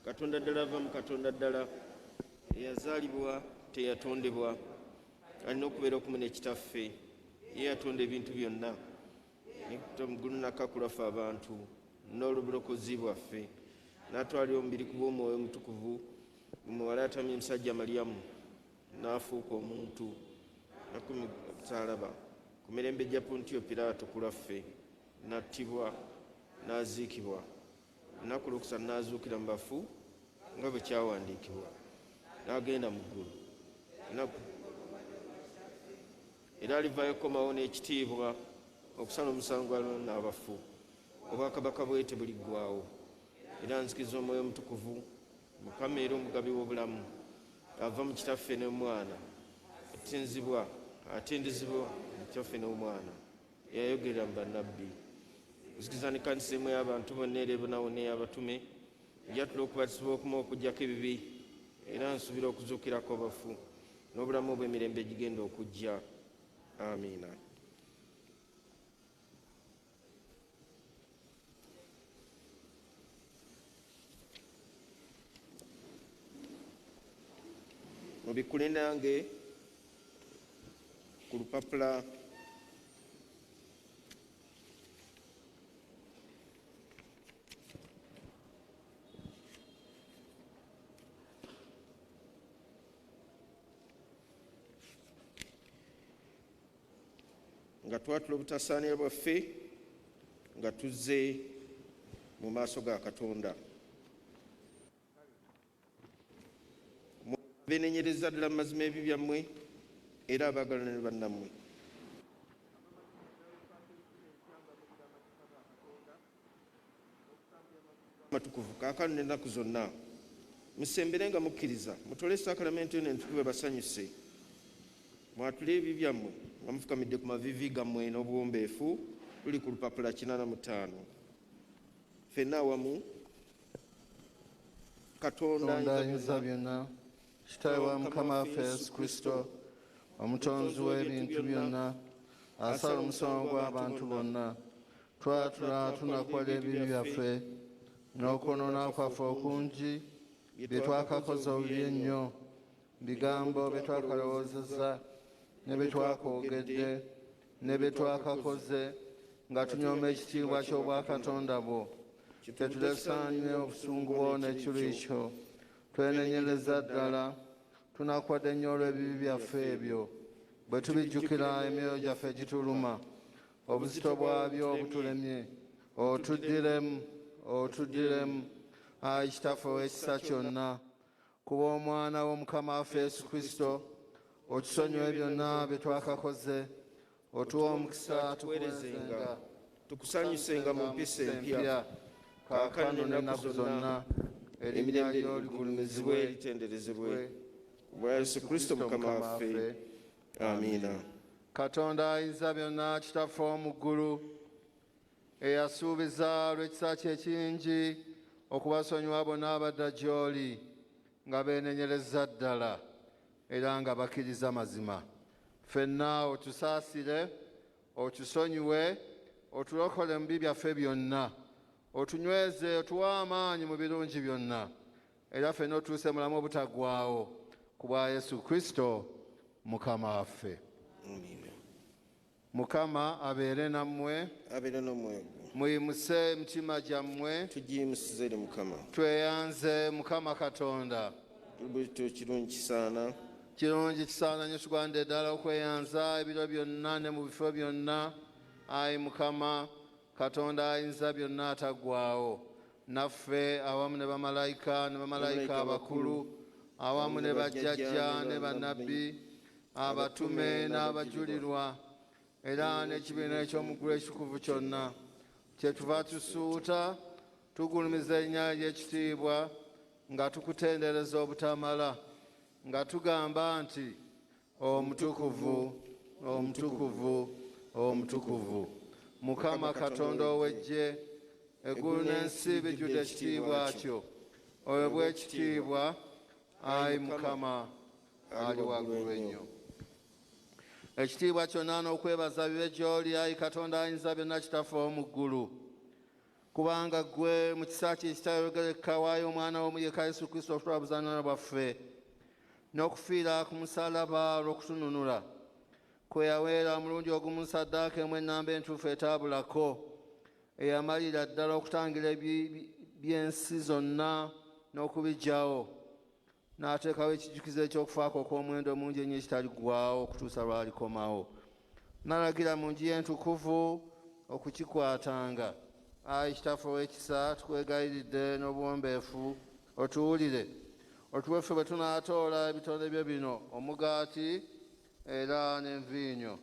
Katonda ddala ava mu Katonda ddala, eyazaalibwa teyatondebwa, alina okubeera okumu ne Kitaffe. Ye yatonda ebintu byonna, muggulu n'akakulafu abantu n'olubulokozi bwaffe, n'atwalira omubiri ku bw'Omwoyo Omutukuvu muwala atamye omusajja Maliyamu, n'afuuka omuntu nakumusaalaba ku mirembe gya Pontiyo Piraato ku lwaffe, n'attibwa n'aziikibwa, ennaku olwokusatu n'azuukira mu bafu nga bwe kyawandiikibwa, n'agenda mu ggulu, era alivaayo okukomawo n'ekitiibwa okusala omusango gw'abalina n'abafu. Obwakabaka bwe tebuliggwaawo, era nzikiriza Omwoyo Omutukuvu, Mukama era omugabi w'obulamu, ava mu Kitaffe n'Omwana, atindizibwa mu Kitaffe n'Omwana, eyayogerera mu bannabbi. Nzikiriza n'ekkanisa emu y'abantu bonna era ebonawona ey'abatume, ejjatula okubatizibwa okumu okuggyako ebibi, era nsuubira okuzuukirako abafu n'obulamu obw'emirembe egigenda okujja. Amiina. Mubikkule nange ku lupapula nga twatula obutasaanira bwaffe nga tuzze mu maaso ga Katonda. Beenenyereza ddala mu mazima ebi byammwe era abaagalana ne bannammwe. Matukuvu kaakano n'ennaku zonna musembere nga mukkiriza, mutole sakramento eno entukuvu basanyuse, mwatule ebi byammwe nga mufukamidde ku mavivi gammwe n'obuwombeefu. Luli ku lupapula 85. Ffenna awamu. Katonda ayinza byonna, Kitaawe wa Mukama waffe Yesu Kristo, omutonzi w'ebintu byonna, asala omusango gw'abantu bonna, twatula tunakola ebibi byaffe n'okwonoona kwaffe okungi bye twakakoze obubi ennyo, bigambo bye twakalowoozezza ne bye twakoogedde ne bye twakakoze nga tunyooma ekitiibwa ky'obwakatonda bwo. Tetulesaanye obusungu bwo n'ekiruyi kyo, twenenyereza ddala, tunakodde nnyo olw'ebibi byaffe ebyo. Bwe tubijjukira emyoyo gyaffe gituluma, obuzito bwabyo obutulemye, otuddiremu, Ayi Kitaffe ow'ekisa kyonna, kuba Omwana w'Omukama waffe Yesu Kristo, otusonyiwe byonna bye twakakoze, otuwa omukisa tukuweerezenga, tukusanyusenga mu mpisa empya, kaakano n'ennaku zonna, erinnya lyo ligulumizibwe, litenderezebwe. Bwa Yesu Kristo Mukama waffe. Amiina. Katonda ayinza byonna, Kitaffe w'omu ggulu, eyasuubiza lw'ekisa kye ekingi okubasonyiwa bonna abadda gy'oli, nga beenenyereza ddala era nga bakkiriza mazima. Ffenna otusaasire, otusonyiwe, otulokole mu bibi byaffe byonna, otunyweze, otuwe amaanyi mu birungi byonna, era ffenna otuuse mulamu obutaggwaawo, ku bwa Yesu Kristo Mukama waffe. Mukama abeere nammwe, Abeere n'omwoyo gwo. muyimuse emitima gyammwe, Tugiyimusize eri Mukama. tweyanze Mukama Katonda. Bwekityo kirungi kisaana. Kirungi kisaana nnyo tugwanidde ddala okweyanza ebiro byonna ne mu bifo byonna. Ayi Mukama Katonda ayinza byonna ataggwaawo, naffe awamu ne bamalayika abakulu, awamu ne bajjajja ne bannabbi, abatume n'abajulirwa era n'ekibiina eky'omuggulu ekitukuvu kyonna kyetuva tusuuta tugulumiza erinnya ly'ekitiibwa nga tukutendereza obutamala nga tugamba nti omutukuvu omutukuvu omutukuvu Mukama Katonda ow'eggye eggulu n'ensi bijjudde ekitiibwa kyo oyo bw'ekitiibwa ayi Mukama ali waggulu ennyo ekitiibwa kyonna n'okwebaza bibe gy'oli ayi Katonda ayinza byonna kitaffe ow'omu ggulu kubanga ggwe mu kisa kye ekitayogerekeka waayo omwana w'omu yekka Yesu Kristo okutulabuza n'obulamu bwaffe n'okufiira ku musalaba olw'okutununula kwe yaweera omulundi ogumu ssaddaaka emu ennamba entuufu etaabulako eyamalira ddala okutangira by'ensi zonna n'okubigyawo n'ateekawo ekijjukizo eky'okufaako okw'omuwendo omungi ennyo ekitaliggwaawo okutuusa lw'alikomawo n'alagira mu nju y'entukuvu okukikwatanga ayi kitaffe ow'ekisa tukwegayiridde n'obuwombeefu otuwulire otuwe ffe bwe tunaatoola ebitonde byo bino omugaati era n'enviinyo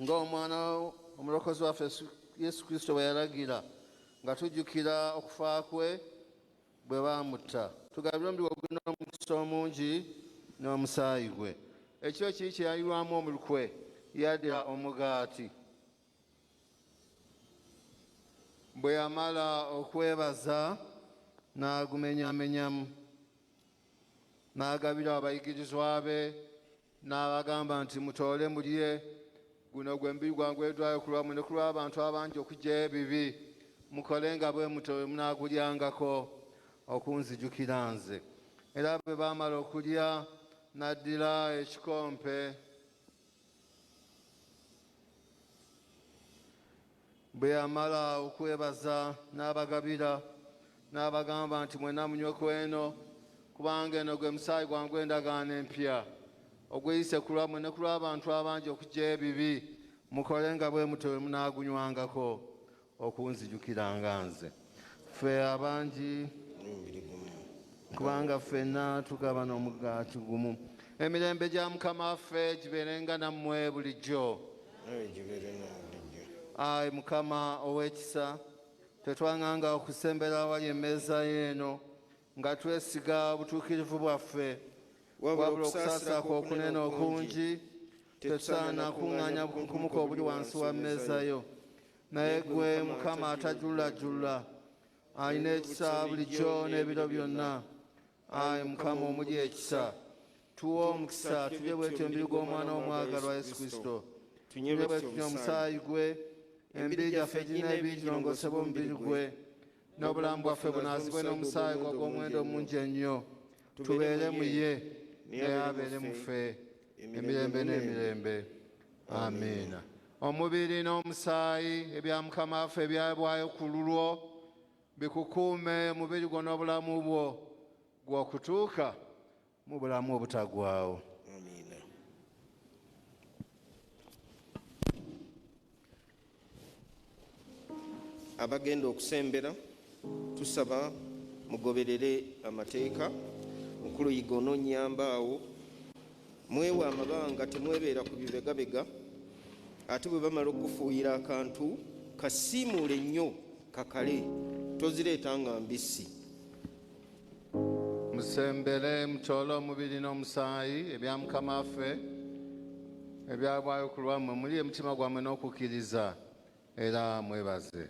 ng'omwana omulokozi waffe Yesu Kristo bwe yalagira nga tujjukira okufa kwe bwe baamutta tugabire omubiri gwe ogulina omukisa omungi n'omusaayi gwe ekiro kiri kye yayirwamu omulukwe yaddira omugaati bwe yamala okwebaza n'agumenyamenyamu n'agabira abayigirizwa be n'abagamba nti mutoole mulye guno gwe mubiri gwange ogweddwayo ku lwammwe ne ku lw'abantu abangi okuggyayo ebibi mukole nga bwe muto bwe munaagulyangako okunzijukira nze era bwe baamala okulya n'addira ekikompe bwe yamala okwebaza n'abagabira n'abagamba nti mwenna munywe ku eno kubanga eno gwe musaayi gwange endagaano empya ogweyise ku lwammwe ne ku lw'abantu abangi okuggyayo ebibi mukole nga bwe muto bwe munaagunywangako okunzijukiranga nze ffe abangi kubanga ffenna tugabana omugaati gumu emirembe gya Mukama waffe gibeerenga nammwe bulijjo ayi Mukama ow'ekisa tetwanganga okusembera awali emmeeza y'eno nga twesiga butuukirivu bwaffe wabula okusaasako okunene okungi tetusaana kuŋŋaanya bukumuka obuli wansi wa mmeeza yo naye gwe Mukama atajululajulula alina ekisa bulijjo n'ebiro byonna ayi Mukama omuli ekisa tuwe omukisa tulye bwetyo omubiri gw'omwana w'omwagalwa Yesu Kristo tunywe bwe tunywa omusaayi gwe emibiri gyaffe girina ebibi girongosebwe omubiri gwe n'obulamu bwaffe bunaazibwe n'omusaayi gwe ogw'omuwendo omungi ennyo tubeere mu ye naye abeere mu ffe emirembe n'emirembe amiina omubiri n'omusaayi ebya Mukama waffe ebyabwayo ku lulwo bikukuume omubiri gwo n'obulamu bwo gw'okutuuka mu bulamu obutagwawo amiina abagenda okusembera tusaba mugoberere amateeka nkuluyiga onoonyamba awo mwewe amabanga temwebeera ku bibegabega ate bwe bamala okufuuyira akantu kasiimuule nnyo kakale tozireetanga mbisi musembere mutoole omubiri n'omusaayi ebya Mukama waffe ebyabwayo ku lwammwe muli emitima gwammwe n'okukkiriza era mwebaze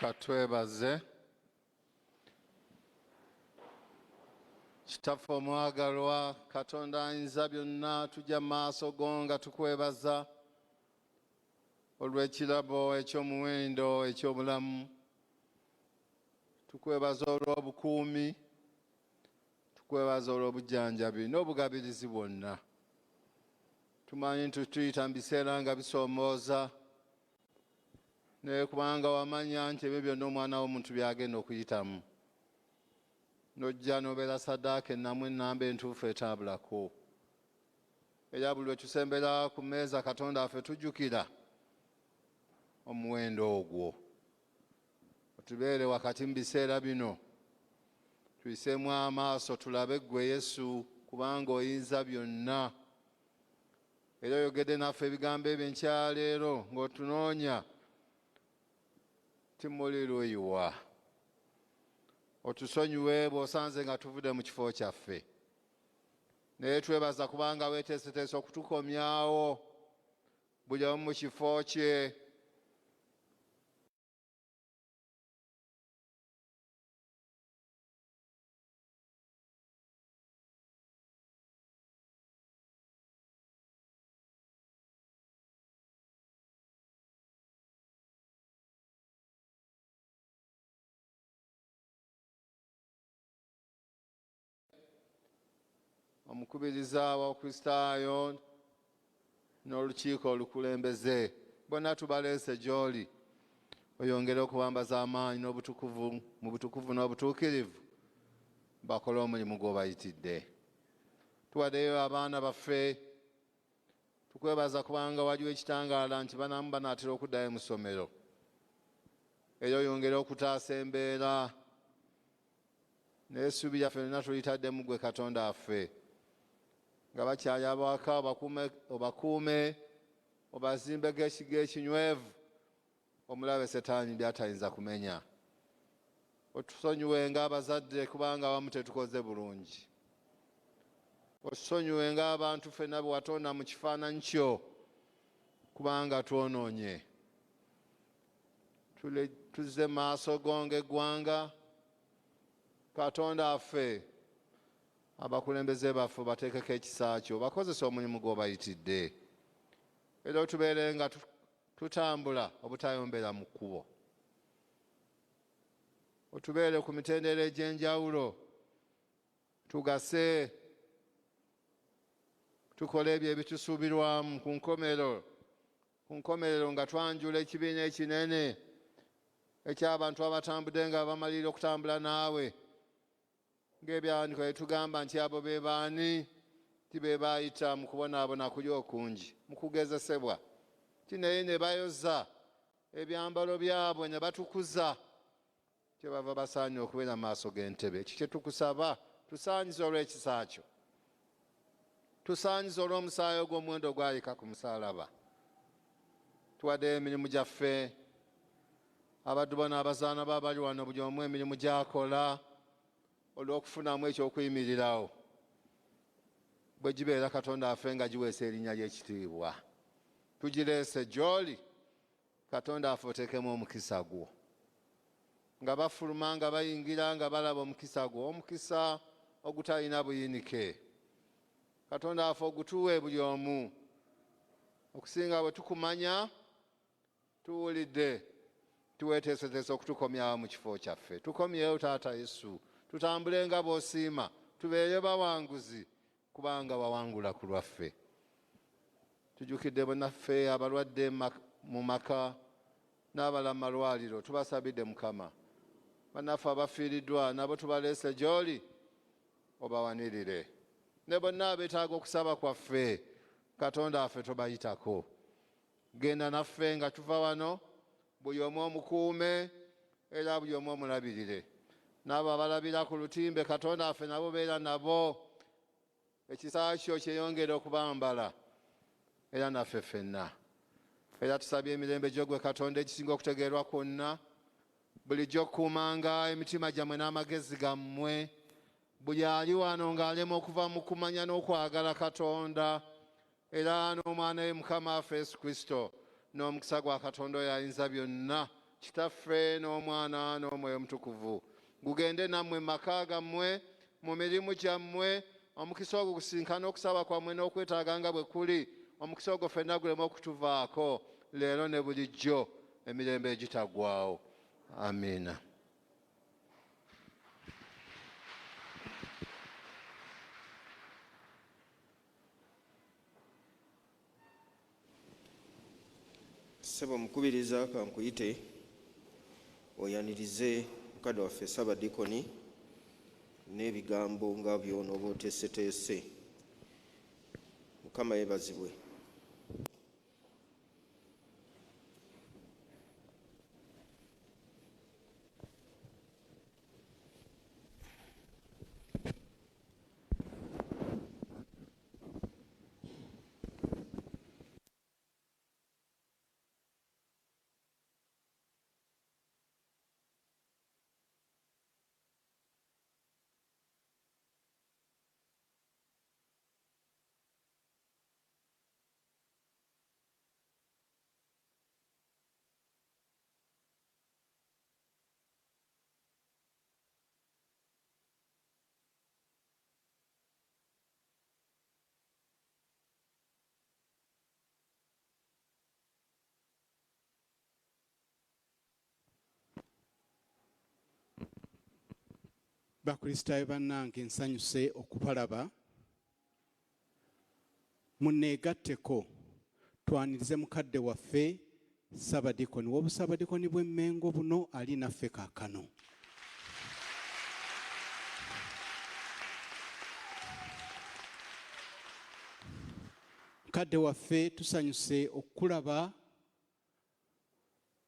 Katwebaze. Kitaffe omwagalwa Katonda ayinza byonna, tujja mu maaso go nga tukwebaza olw'ekirabo eky'omuwendo eky'obulamu. Tukwebaza olw'obukuumi, tukwebaza olw'obujjanjabi n'obugabirizi bwonna. Tumanyi nti tuyita mu biseera nga bisoomooza, naye kubanga wamanya nti ebyo byonna omwana w'omuntu byagenda okuyitamu, n'ojja n'obeera saddaaka ennamu ennamba entuufu etabulako. Era buli lwe tusembera ku mmeeza Katonda waffe tujjukira omuwendo ogwo. Otubeere wakati mu biseera bino, tuyiseemu amaaso tulabe ggwe Yesu, kubanga oyinza byonna. Era oyogedde naffe ebigambo ebyo enkyaleero ng'otunoonya timuli luyiwa. Otusonyiwe bw'osanze nga tuvudde mu kifo kyaffe. Naye twebaza kubanga weeteeseteese okutukomyawo buli omu mu kifo kye. Omukubiriza w'Okristaayo n'olukiiko olukulembeze bonna tubaleese gy'oli, oyongere okubambaza amaanyi n'obutukuvu mu butukuvu n'obutuukirivu bakole omulimu gw'obayitidde. Tuwaddeyo abaana baffe, tukwebaza kubanga waliwo ekitangaala nti banamu banaatera okuddayo mu ssomero. Era oyongere okutaasa embeera n'essuubi lyaffe lyonna tulitaddemu ggwe Katonda waffe. Nga bakyali abawaka obakuume, obazimbeko ekigo ekinywevu omulabe Setaani by'atayinza kumenya. Otusonyiwe ng'abazadde kubanga awamu tetukoze bulungi. Otusonyiwe ng'abantu ffenna bwe watonda mu kifaananyi kyo kubanga twonoonye. Tuzze maaso go ng'eggwanga Katonda waffe, abakulembeze baffe bateekeko ekisa kyo, bakozesa omulimu gw'obayitidde. Era otubeere nga tutambula obutayombera mu kkubo. Otubeere ku mitendera egy'enjawulo, tugase, tukole ebyo ebitusuubirwamu ku nkomerero nga twanjula ekibiina ekinene eky'abantu abatambudde nga bamalira okutambula naawe. Ng'ebyawandiiko etugamba nti abo be baani ti be baayita mu kubonaabona kuli okungi, mu kugezesebwa, ti naye ne bayoza ebyambalo byabwe ne batukuza, kyebava basaanye okubeera mu maaso g'entebe. Ekyo kye tukusaba, tusaanyize olw'ekisa kyo, tusaanyize olw'omusaayi ogw'omuwendo ogwaleka ku musaalaba. Tuwaddeyo emirimu gyaffe, abaddu bano abazaana baabali wano buli omu emirimu gy'akola olw'okufunamu eky'okuyimirirawo. Bwe gibeera Katonda waffe nga giweesa erinnya ly'ekitiibwa. Tugireese gy'oli Katonda waffe, oteekemu omukisa gwo. Nga bafuluma nga bayingira nga balaba omukisa gwo, omukisa ogutalina buyinike. Katonda waffe ogutuwe buli omu. Okusinga bwe tukumanya, tuwulidde, tuweeteeseteese okutukomyawo mu kifo kyaffe. Tukomyewo Taata Yesu, tutambule nga bw'osiima, tubeere bawanguzi kubanga wawangula ku lwaffe. Tujjukidde bonnaffe abalwadde mu maka n'abala mu malwaliro, tubasabidde Mukama. Bannaffe abafiiriddwa nabo tubaleese gy'oli, obawanirire. Ne bonna abeetaaga okusaba kwaffe, Katonda waffe tobayitako. Genda naffe nga tuva wano, buli omu omukuume era buli omu omulabirire. N'abo abalabira ku lutimbe, Katonda waffe nabo beera nabo. Ekisa kyo kyeyongere okubambala era naffe ffenna. Era tusabye emirembe gyo gwe Katonda ekisinga okutegeerwa kwonna, bulijjo okukuumanga emitima gyammwe n'amagezi gammwe. Buli ali wano ng'alema okuva mu kumanya n'okwagala Katonda era n'omwana we Mukama waffe Yesu Kristo, n'omukisa gwa Katonda oyo ayinza byonna Kitaffe n'Omwana n'Omwoyo Omutukuvu gugende nammwe mu maka gammwe mu mirimu gyammwe. Omukisa ogwo gusinkana okusaba kwammwe n'okwetaaga nga bwe kuli. Omukisa ogwo ffenna guleme okutuvaako leero ne bulijjo emirembe egitaggwaawo. Amiina. Ssebo mukubiriza kankuyite oyanirize mukadde waffe Ssabadikoni n'ebigambo nga by'onooba oteeseteese. Mukama yeebazibwe. Bakristaayo bannange nsanyuse okubalaba. Munneegatteko twanirize mukadde waffe Ssabadikoni w'Obusabadikoni bw'Emmengo buno ali naffe kaakano. Mukadde waffe tusanyuse okukulaba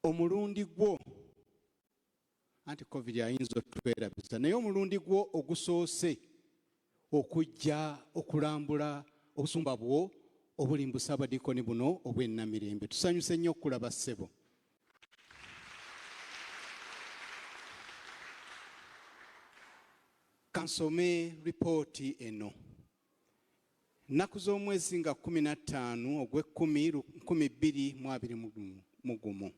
omulundi gwo. Anti COVID ayinza otwerabiza naye omulundi gwo ogusoose okujja okulambula obusumba bwo obuli mu Busabadikoni buno obw'ennamirembe. Tusanyuse nnyo okulaba ssebo. Kansome ripooti eno. Nnaku z'omwezi nga 15 ogw'E10/2021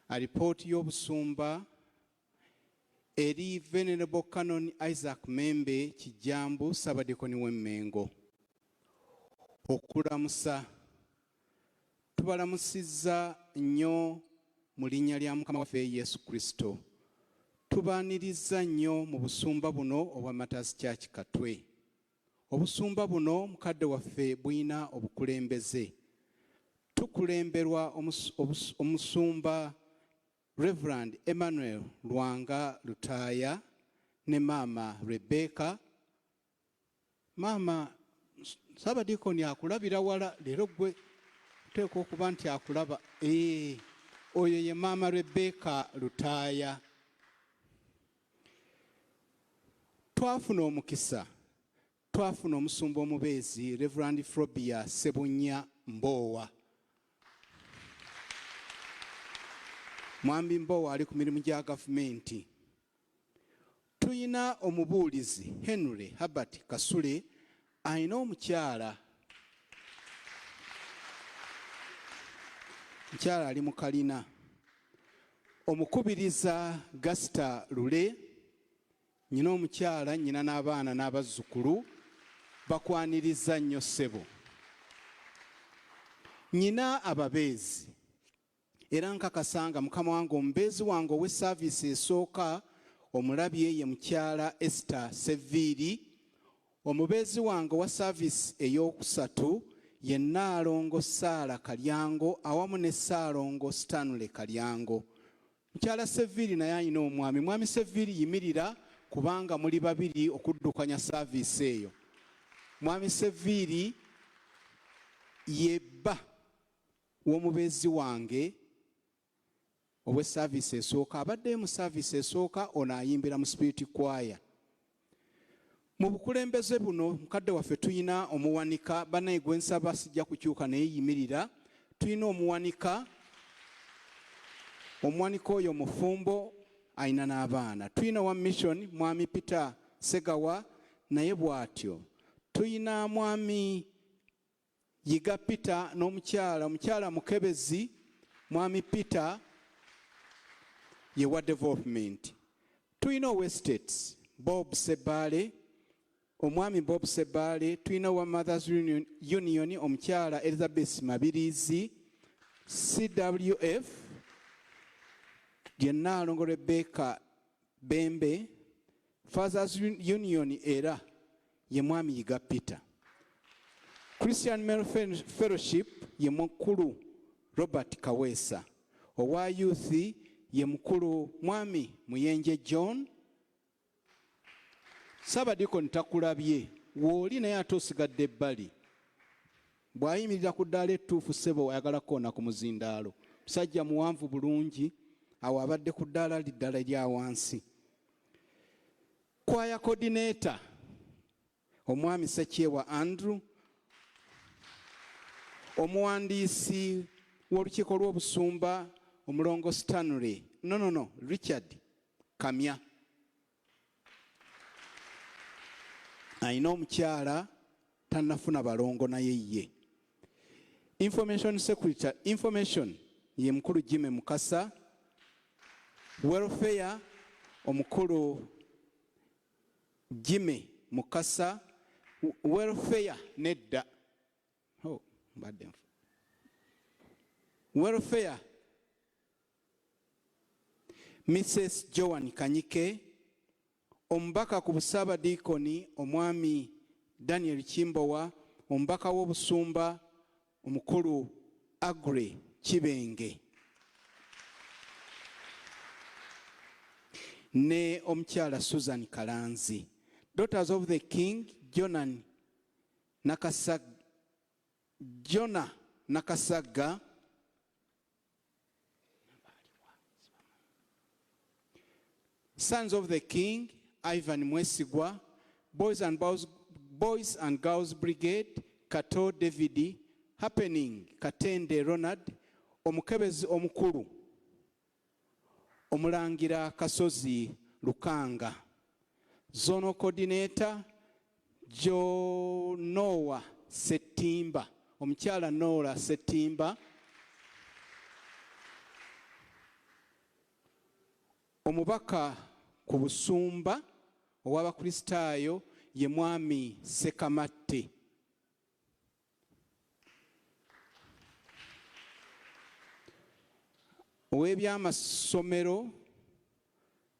alipooti y'obusumba eri Ven.Can.Isaac membe Kijjambu Ssabadikoni w'Emmengo. Okulamusa tubalamusizza nnyo mu linnya lya Mukama waffe Yesu Kristo. Tubaaniriza nnyo mu busumba buno obwa Martyrs Church Katwe. Obusumba buno mukadde waffe bwina obukulembeze. Tukulemberwa omusumba Reverend Emmanuel Lwanga Lutaaya ne Maama Rebecca. Maama Ssabadikoni akulabira wala leero gwe teeka okuba nti akulaba. Oyo ye Maama Rebecca Lutaaya. Twafuna omukisa. Twafuna omusumba omubeezi Reverend Frobia Sebunya Mbowa. Mwambi Mbowa ali ku mirimu gya gavumenti. Tuyina omubuulizi Henry Herbert Kasule ayina omukyala. Mukyala ali mu kalina. Omukubiriza Gasita Lule nyina omukyala nyina n'abaana n'abazzukulu bakwaniriza nnyo ssebo. Nyina ababeezi era nkakasanga mukama wange omubeezi wange ow'essaaviisi esooka omulabye ye mukyala Esther Seviiri. Omubeezi wange wa saaviisi ey'okusatu ye Nnaalongo Saara Kalyango awamu ne Ssaalongo Stanley Kalyango. Mukyala Seviiri naye ayina omwami. Mwami Seviiri yimirira kubanga muli babiri okuddukanya saaviisi eyo. Mwami Seviiri yebba w'omubeezi wange ow'essaaviisi esooka. Abaddeyo mu saaviisi esooka ono ayimbira mu Spirit Choir. Mu bukulembeze buno mukadde waffe tuyina omuwanika banaye gwe nsaba sijja kukyuka naye yimirira. Tuyina omuwanika oyo mufumbo ayina n'abaana. Tuyina wa mission mwami Peter Segawa naye bw'atyo. Tuyina mwami Yiga Peter n'omukyala mukebezi mwami Peter ye wa development. Tuyina owa estates Bob Sebale, omwami Bob Sebale, tuyina owa Mothers Union omukyala Elizabeth Mabirizi, CWF ye Nnaalongo Rebecca Bembe, Fathers Union era ye mwami Yiga Peter. Christian Male Fellowship ye mukulu Robert Kawesa. Owa Youth ye mukulu mwami Muyenje John. Ssabadikoni takulabye w'oli naye ate osigadde ebbali. Bw'ayimirira ku ddaala ettuufu ssebo ayagala koona ku muzindaalo. Musajja muwanvu bulungi, awo abadde ku ddaala liddala erya wansi. Choir coordinator omwami Ssekyewa Andrew, omuwandiisi w'olukiiko lw'obusumba omulongo Stanley Richard Kamya. Ayina omukyala tannafuna balongo naye ye. Information Secretary Information ye mukulu Jimmy Mukasa. Welfare omukulu Jimmy Mukasa. Welfare nedda. Oh, mbadde. Welfare Mrs. Joan Kanyike. Omubaka ku Ssabadikoni omwami Daniel Kimbowa, omubaka w'obusumba omukulu Agre Kibenge, ne omukyala Susan Kalanzi. Daughters of the King Jonah Nakasaga, Sons of the King Ivan Mwesigwa, Boys and Girls Brigade Kato David, Happening Katende Ronald, omukebezi omukulu Omulangira Kasozi Lukanga, Zonal Coordinator Noah Setimba, omukyala Noah Setimba, omubaka ku Busumba ow'Abakristaayo ye mwami Sekamatte. Ow'ebyamasomero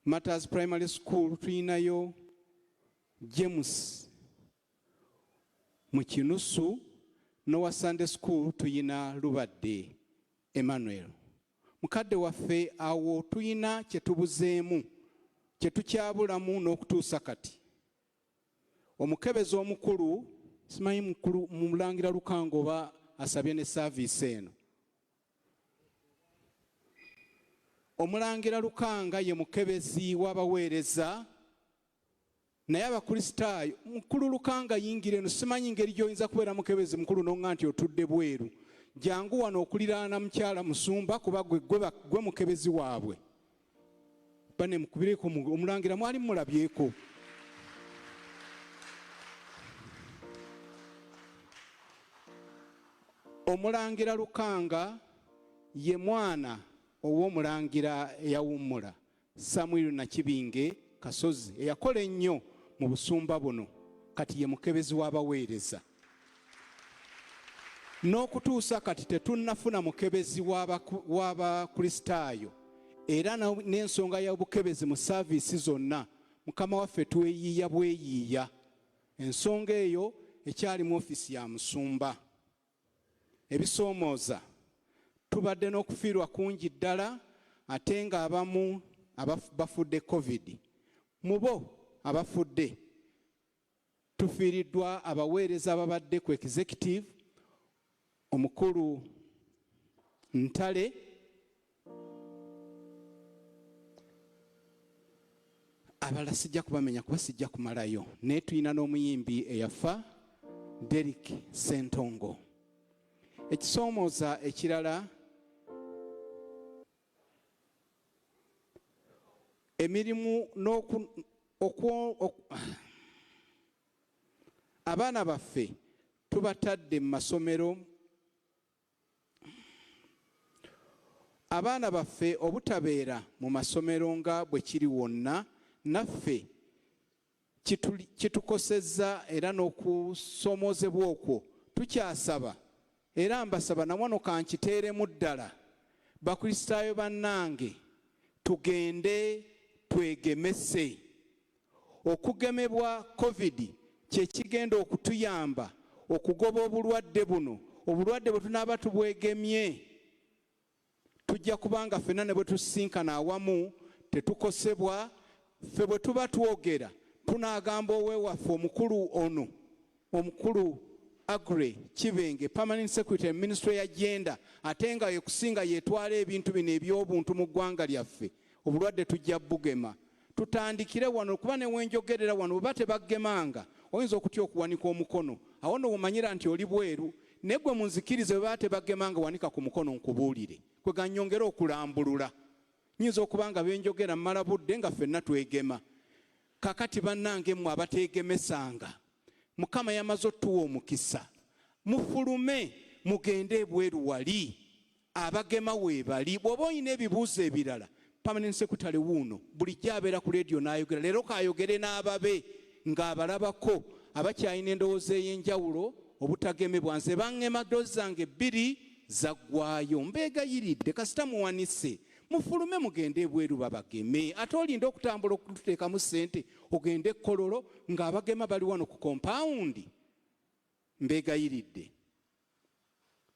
Martyrs Primary School tuyinayo James Mukinusu, n'owa Sunday School tuyina Lubadde Emmanuel. Mukadde waffe awo tuyina kye tubuzeemu, kye tukyabulamu n'okutuusa kati. Omukebezi omukulu, simanyi mukulu Mulangira Lukanga oba asabye ne saaviisi eno. Omulangira Lukanga ye mukebezi w'abaweereza, naye Abakristaayo mukulu Lukanga yingira eno, simanyi ngeri gy'oyinza kubeera mukebezi mukulu n'onga nti otudde bweru. Jangu wano okuliraana mukyala Musumba kuba gwe mukebezi waabwe. Bane mukubireko Omulangira mwali mulabyeko. Omulangira Lukanga ye mwana ow'omulangira eyawummula Samuel Nakibinge Kasozi eyakola ennyo mu busumba buno, kati ye mukebezi w'abaweereza. N'okutuusa kati tetunnafuna mukebezi w'Abakristaayo, era n'ensonga y'obukebezi mu saaviisi zonna Mukama waffe tweyiiya bweyiiya. Ensonga eyo ekyalimu ofiisi ya Musumba. Ebisoomooza tubadde n'okufiirwa kungi ddala, ate nga abamu bafudde COVID. Mu bo abafudde tufiiriddwa abaweereza ababadde ku executive, omukulu Ntale, abalala sijja kubamenya kuba sijja kumalayo, naye tulina n'omuyimbi eyafa Derek Sentongo. Ekisoomooza ekirala, emirimu abaana baffe tubatadde mu masomero abaana baffe obutabeera mu masomero nga bwe kiri wonna naffe kitukosezza era n'okusomoozebwa okwo tukyasaba era mbasaba nawano kankiteeremu ddala bakristaayo bannange tugende twegemese. Okugemebwa covid kyekigenda okutuyamba okugoba obulwadde buno. Obulwadde bwe tunaaba tubwegemye tujja kubanga ffenna ne bwe tusisinkana awamu tetukosebwa. Ffe bwe tuba twogera tunaagamba owewaffe omukulu ono, omukulu Agre Kibenge, Permanent Secretary Ministry ya Gender, ate nga yekusinga yetwala ebintu bino eby'obuntu mu ggwanga lyaffe, obulwadde tujja bugema. Tutandikire wano kuba ne wenjogerera wano bwe batebagemanga oyinza okutya okuwanika omukono awo nno bw'omanyira nti oli bweru naye gwe munzikirize bwe batebagemanga wanika ku mukono nkubuulire kwe gannyongera okulambulula. Nyinza okuba nga benjogera mmala budde nga ffenna twegema. Kakati bannange mmwe abateegemesanga, Mukama yamaze otuwa omukisa, mufulume mugende ebweru wali abagema weebali. Bw'oba oyina ebibuuzo ebirala Permanent Secretary wuuno bulijjo abeera ku leediyo n'ayogera. Leero kaayogere n'ababe ng'abalabako abakyalina endowooza ey'enjawulo obutagemebwa. Nze baŋŋema ddoozi zange 2 zaggwaayo. Mbeegayiridde kasita muwanise mufulume mugende ebweru babageme. Ate olinda okutambula okututeekamu ssente ogende Kololo ng'abagema bali wano ku kompawundi. Mbeegayiridde.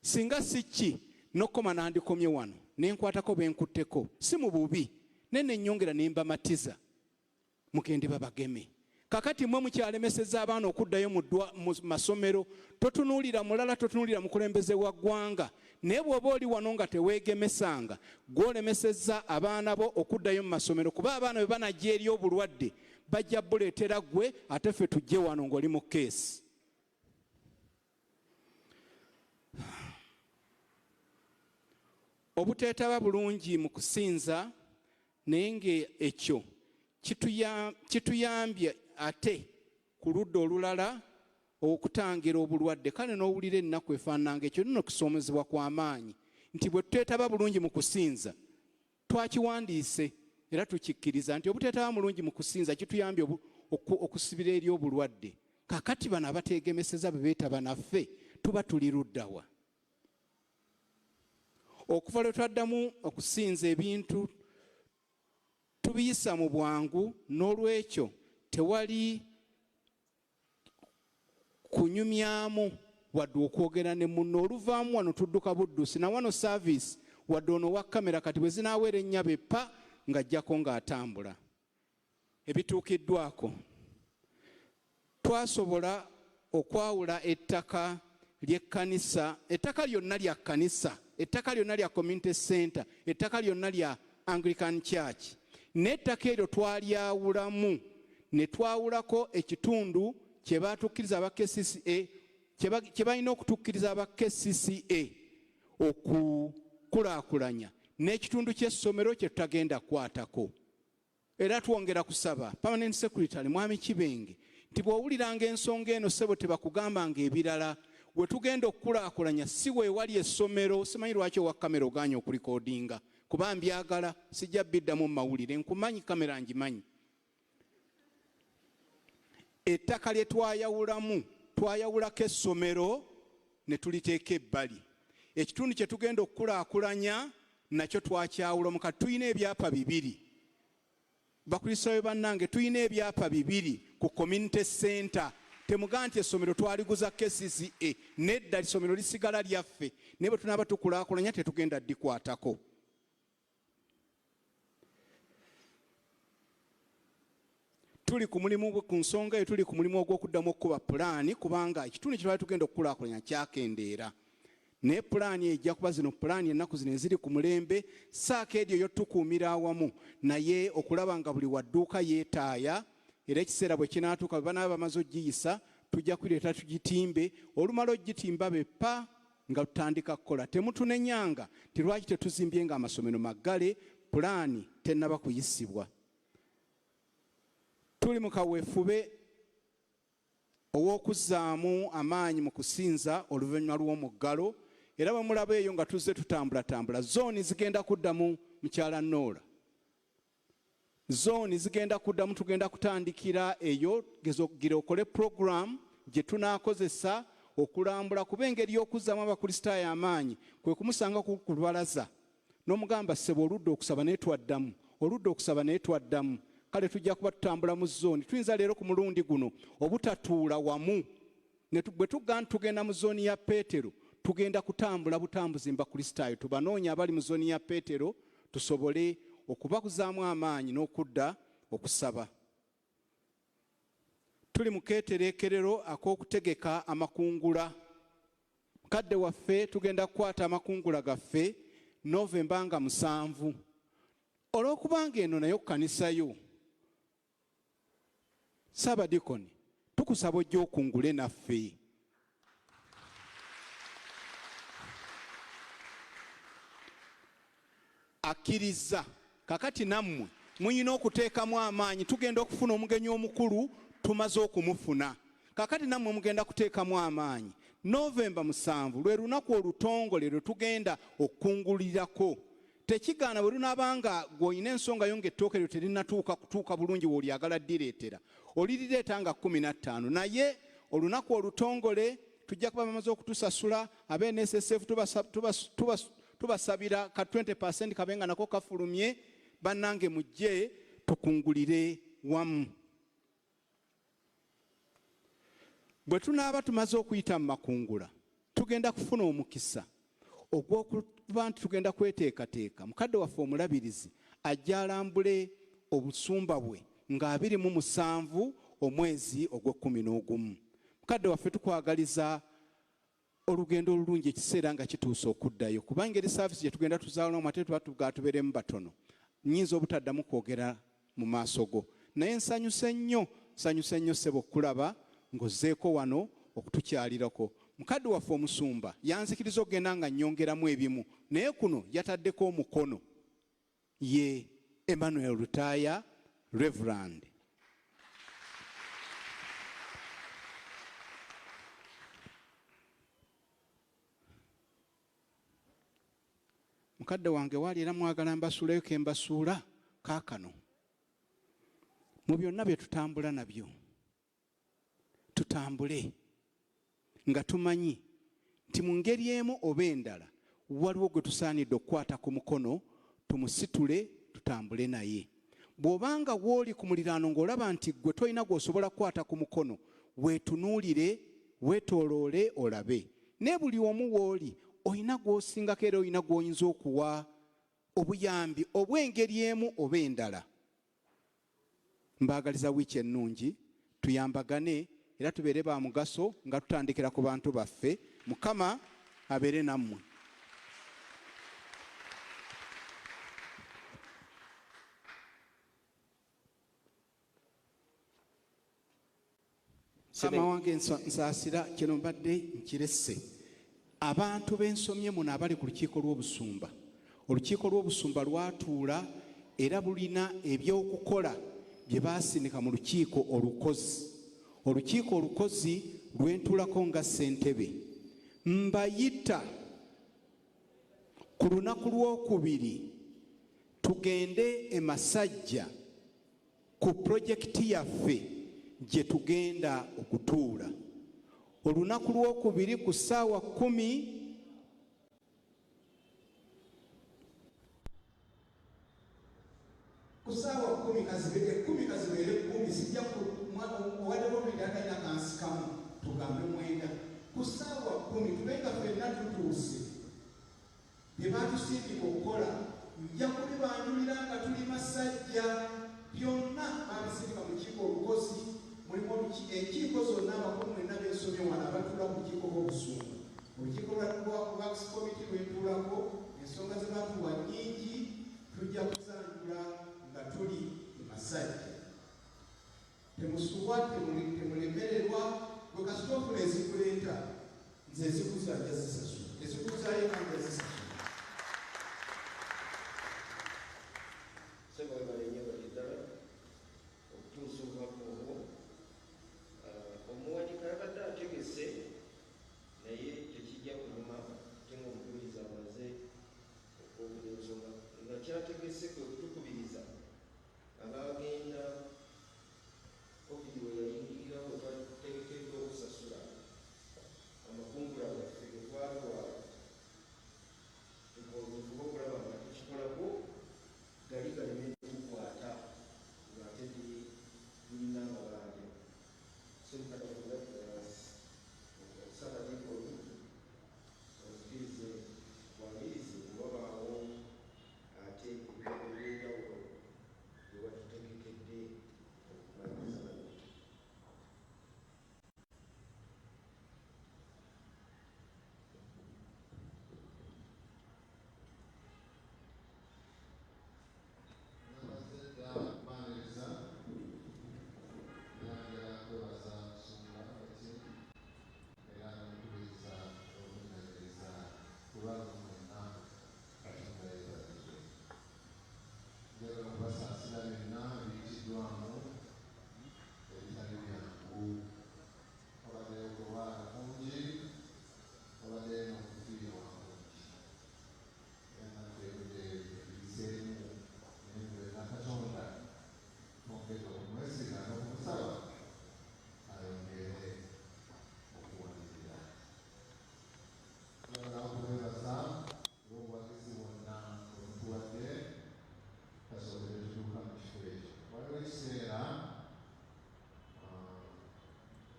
Singa si nokoma nandikomye wano nenkwatako benkutteko si mu bubi nene nnyongera ne mbamatiza mugende babageme. Kakati mmwe mukyalemeseza abaana okuddayo mu masomero, totunuulira mulala, totunuulira mukulembeze wa ggwanga. Naye bw'oba oli wano nga teweegemesanga gw'olemesezza abaana bo okuddayo mu masomero, kuba abaana bwe banajja eri obulwadde bajja buleetera ggwe ate ffe tujje wano ng'oli mu keesi. Obuteetaba bulungi mu kusinza naye ng'ekyo kituyambye ate ku ludda olulala okutangira obulwadde. Kale n'owulira ennaku efaananga ekyo nno kusoomezebwa kw'amaanyi nti bwe tuteetaba bulungi mu kusinza twakiwandiise era tukikkiriza nti obuteetaba bulungi mu kusinza kituyambye okusibira eri obulwadde. Kakati bano abateegemeseza bwe beetaba naffe tuba tuli luddawa? Okuva lwe twaddamu okusinza ebintu tubiyisa mu bwangu, n'olwekyo tewali kunyumyamu wadde okwogera ne munno. Oluvaamu wano tudduka buddusi na wano service wadde ono wa kamera kati bwe zinaaweera ennya beppa ng'ajjako ng'atambula. Ebituukiddwako twasobola okwawula ettaka ly'ekkanisa, ettaka lyonna lya kkanisa, ettaka lyonna lya community center, ettaka lyonna lya Anglican Church. N'ettaka eryo twalyawulamu ne twawulako ekitundu kye baatukkiriza aba KCCA, kye balina okutukkiriza aba KCCA okukulaakulanya, n'ekitundu ky'essomero kye tutagenda kukwatako. Era twongera kusaba Permanent Secretary Mwami Kibenge nti bw'owuliranga ensonga eno ssebo tebakugambanga ebirala, we tugenda okukulaakulanya si weewali essomero. Simanyi lwaki owa kamera ogaanye okulikoodinga kuba mbyagala, sijja biddamu mu mawulire, nkumanyi kamera ngimanyi. Ettaka lye twayawulamu twayawulako essomero ne tuliteeka ebbali. Ekitundu kye tugenda okukulaakulanya nakyo twakyawulamu. Kati tulina ebyapa 2. Bakristaayo bannange tulina ebyapa 2 ku community center. Temugaa nti essomero twaliguza KCCA, nedda essomero lisigala lyaffe, naye bwe tunaaba tukulaakulanya tetugenda ddikwatako. Tuli ku mulimu ku nsonga eyo, tuli ku mulimu ogw'okuddamu okukuba pulaani kubanga ekitundu kye twali tugenda okukulaakulanya kyakendeera. Naye pulaani ejja kuba zino pulaani ennaku zino eziri ku mulembe, saako eryo yotukuumira awamu naye okulaba nga buli wadduuka yeetaaya. Era ekiseera bwe kinaatuuka bwe banaaba bamaze ogiyisa tujja kuleeta tugitimbe. Olumala ogitimba beppa nga tutandika kukola. Temutunenyanga nti lwaki tetuzimbye nga amasomero maggale, pulaani tennaba kuyisibwa. Tuli mu kaweefube ow'okuzzaamu amaanyi mu kusinza oluvannyuma lw'omuggalo era bwe mulaba eyo nga tuzze tutambulatambula zooni zigenda kuddamu mukyala Noola. Zooni zigenda kuddamu, tugenda kutandikira eyo gira okole program gye tunaakozesa okulambula, kuba engeri y'okuzzamu abakristaayo amaanyi kwe kumusanga ku lubalaza n'omugamba ssebo oludda okusaba naye twaddamu, oludda okusaba naye twaddamu. Kale tujja kuba tutambula mu zooni. Tuyinza leero ku mulundi guno obutatuula wamu, bwe tugamba tugenda mu zooni ya Peetero, tugenda kutambula butambuzi bakristaayo, tubanoonya abali mu zooni ya Peetero tusobole okubakuzaamu amaanyi n'okudda okusaba. Tuli mu keetereekerero ak'okutegeka amakungula. Mukadde waffe tugenda kukwata amakungula gaffe Novemba nga 7. Olw'okubanga eno nayo kkanisayo, Ssabadikoni, tukusaba ojja okungule naffe. Akkiriza kakati nammwe muyina okuteekamu amaanyi. Tugenda okufuna omugenyi omukulu, tumaze okumufuna. Kakati nammwe mugenda kuteekamu amaanyi. Novemba 7 lwe lunaku olutongole lwe tugenda okukungulirako. Tekigaana bwe lunaabanga gw'olina ensonga yo ng'ettooke lyo terinatuuka kutuuka bulungi w'olyagala ddireetera, olirireeta nga 15, naye olunaku olutongole tujja kuba bamaze okutusasula. Ab'NSSF tubasabira ka 20% kabenga nako kafulumye. Bannange mujje tukungulire wamu. Bwe tunaaba tumaze okuyita mu makungula, tugenda kufuna omukisa ogw'okuba nti tugenda kweteekateeka mukadde waffe omulabirizi ajja alambule obusumba bwe nga 27 omwezi ogw'E11. Mukadde waffe tukwagaliza olugendo olulungi, ekiseera nga kituuse okuddayo, kubanga eri saavisi gye tugenda tuzaalamu ate tuba tugaatuberemu batono. Nnyinza obutaddamu kwogera mu maaso go, naye nsanyuse nnyo ssebo okulaba ng'ozzeeko wano okutukyalirako. Mukadde waffe omusumba yanzikiriza okugenda nga nnyongeramu ebimu, naye kuno yataddeko omukono. Ye Emmanuel Lutaaya Reverend. Mukadde wange waali era mwagala mbasuuleyo ke mbasuula kaakano. Mu byonna bye tutambula nabyo, tutambule nga tumanyi nti mu ngeri emu oba endala waliwo gwe tusaanidde okukwata ku mukono, tumusitule tutambule naye. Bw'obanga w'oli ku muliraano ng'olaba nti gwe tolina gw'osobola kukwata ku mukono, weetunuulire, weetooloole olabe. Ne buli omu w'oli olina gw'osingako era olina gw'oyinza okuwa obuyambi obw'engeri emu oba endala. Mbaagaliza wiiki ennungi, tuyambagane era tubeere ba mugaso nga tutandikira ku bantu baffe. Mukama abeere nammwe. Mukama wange nsaasira kino mbadde nkiresse. Abantu b'ensomye muno abali ku lukiiko lw'obusumba. Olukiiko lw'obusumba lwatuula era bulina ebyokukola bye baasindika mu lukiiko olukozi. Olukiiko olukozi lwentuulako nga ssentebe. Mbayita ku lunaku lw'okubiri tugende e Masajja ku pulojekiti yaffe gye tugenda okutuula. Olunaku lw'okubiri ku ssaawa 10 kusaawa 10 kazibeere 10 sijja owaddewo bidaganya kansikamu tugambe 9 ku ssaawa 10 tubenga ffenna tutuuse bye batusindika okukola. Nja kubibanjulira nga tuli Masajja, byonna babisindika mu kiiko olukozi. Mulimu enkiiko zonna abakulu mwenna b'ensomye wano abatuula ku lukiiko lw'obusumba. Olukiiko lwa komiti lwentuulako, ensonga ze batuwa nnyingi, tujja kuzanjula nga tuli mu Masajja. Temusubwa, temulemererwa, gwe kasitoofuna ezikuleeta nze ezikuzajja zisasula, ezikuzaayo nange zisasula. Sebagala nnyo ddala okutuusa obubaka obwo. Omuwanika yabadde ategese naye tekijja kunyuma ate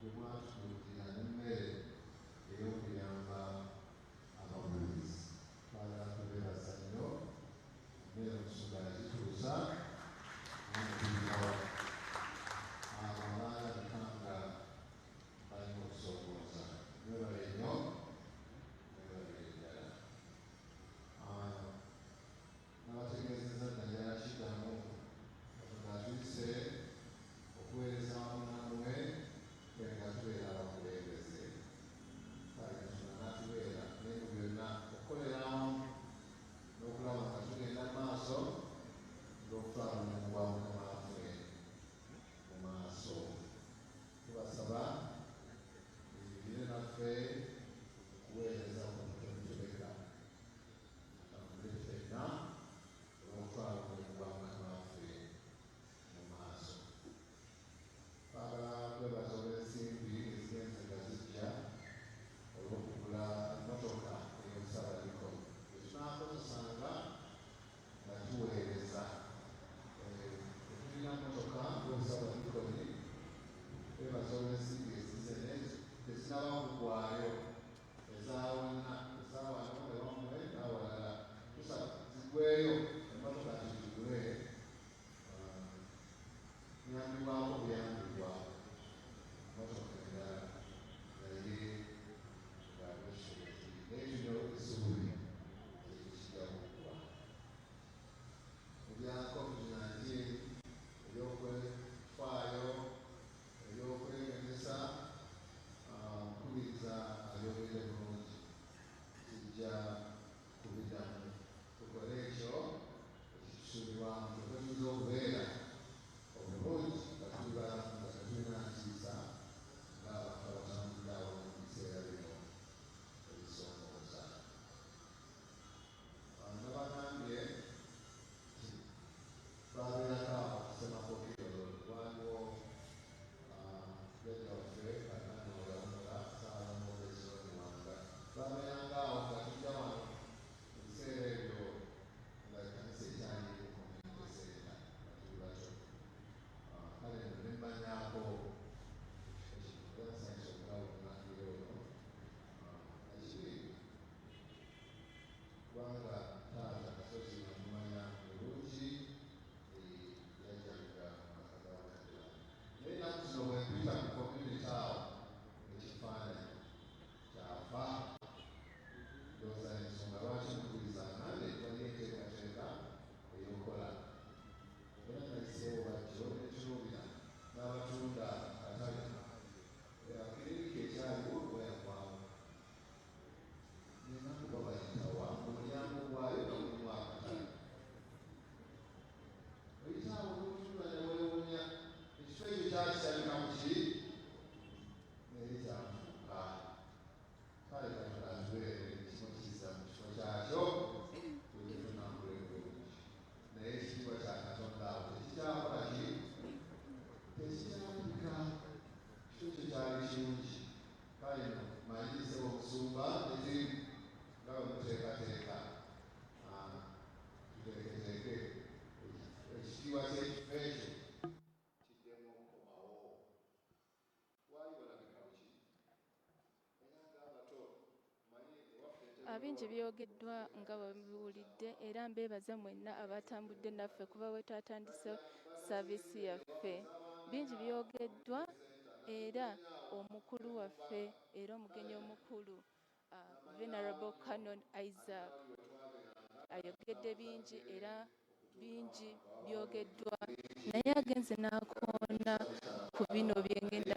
bwe mwatutuukira n'emmere ey'okuyamba ababulizi. Twagala kubeebaza nnyo mmere Busumba yagituusa n'okutuukawo abo abalabika nga balina okusoomooza. Mwebale nnyo, mwebale ddala. N'abategeezezza naddala Kijjambu nga tuyise okuweereza wamu nammwe nga tubeera abakulembeze. Kale Katonda n'atubeera naye mu byonna okukolera awamu n'okulaba nga tugenda mu maaso n'okutwala omulimu gwa Mukama waffe mu maaso. Tubasaba muyingire naffe okuweereza ku mutono Tebeka atambule ffenna olw'okutwala omulimu gwa Mukama waffe mu maaso. Twagala kwebaza olw'ensimbi ezigenze nga zijja olw'okugula emmotoka ey'Okusabadikoni tunaakozesanga nga tuweereza. Tetulina mmotoka y'Okusabadikoni, twebaza olw'ensimbi ezize tezinaba kugwayo ezawano ne wamwe n'awalala. Tusaba zigweyo emmotoka zitugule nyambibwako buyambibwa emmotoka endala naye nga bwesobezi naye tulina essuubi ekijja kuggwa. Mu bya COVID-19 eby'okwefaayo eby'okwegemesa mpuliriza ayogere bulungi kijja kubiddamu. Tukole ekyo ekitusuubirwamu tukwetuza okubeera obulungi nga tulina nkiisa ng'abantu abatambulira awamu mu biseera bino ebisoomooza. Nabagambye nti babeerako awo Ssemakookiro waliwo jjajja waffe Kanani Oyawummula Ssaabamwogezi w'Omuwanga. Babeeranga awo nga tujja wano mu biseera ebyo nga ekkanisa ekyali mu community center nga tuli bato. Kale nno ne mbanyaako ekyansanyusa okulaba omulangira ono ekiri kubanga taata Kasozi namumanya bulungi yajjanga mumaka g'abakadde. Naye ennaku zino bwe mpita ku community awo ekifaananyi kyafa. Ndowooza ensonga lwaki mpuliriza nande wali enteekateeka ey'okukola. Era nayiseewo bajjo netunuulira n'abatunda akatale kirinika ekyaliwo weyagwamu nenaku babayitawa mu mulyango gwayo nga mulimu akatale. Oyitaawo n'otunula ne weewuunya ekifo ekyo kyali kirabika mu ki naye kyafuuka. Kale Katonda atubeere ekimu kizza mu kifo kyakyo tunambule bulungi. Naye ekitiibwa kya Katonda awo tekikyakola ki tekikyalabika. Kifo ekyo kyali kirungi. Kale nno manyirize Okusumba ekirimu nga bwe muteekateeka tuteeketeeke ekitiibwa ky'ekifo ekyo kiddemu okukomawo. Wali walabika buki era ng'abato manyi ewaffe Bingi byogeddwa nga bwe mubiwulidde era mbeebaza mwenna abatambudde naffe kuba we twatandise saaviisi yaffe. Bingi byogeddwa era omukulu waffe era omugenyi omukulu Ven.Can.Isaac ayogedde bingi era bingi byogeddwa naye agenze n'akoona ku bino bye ngenda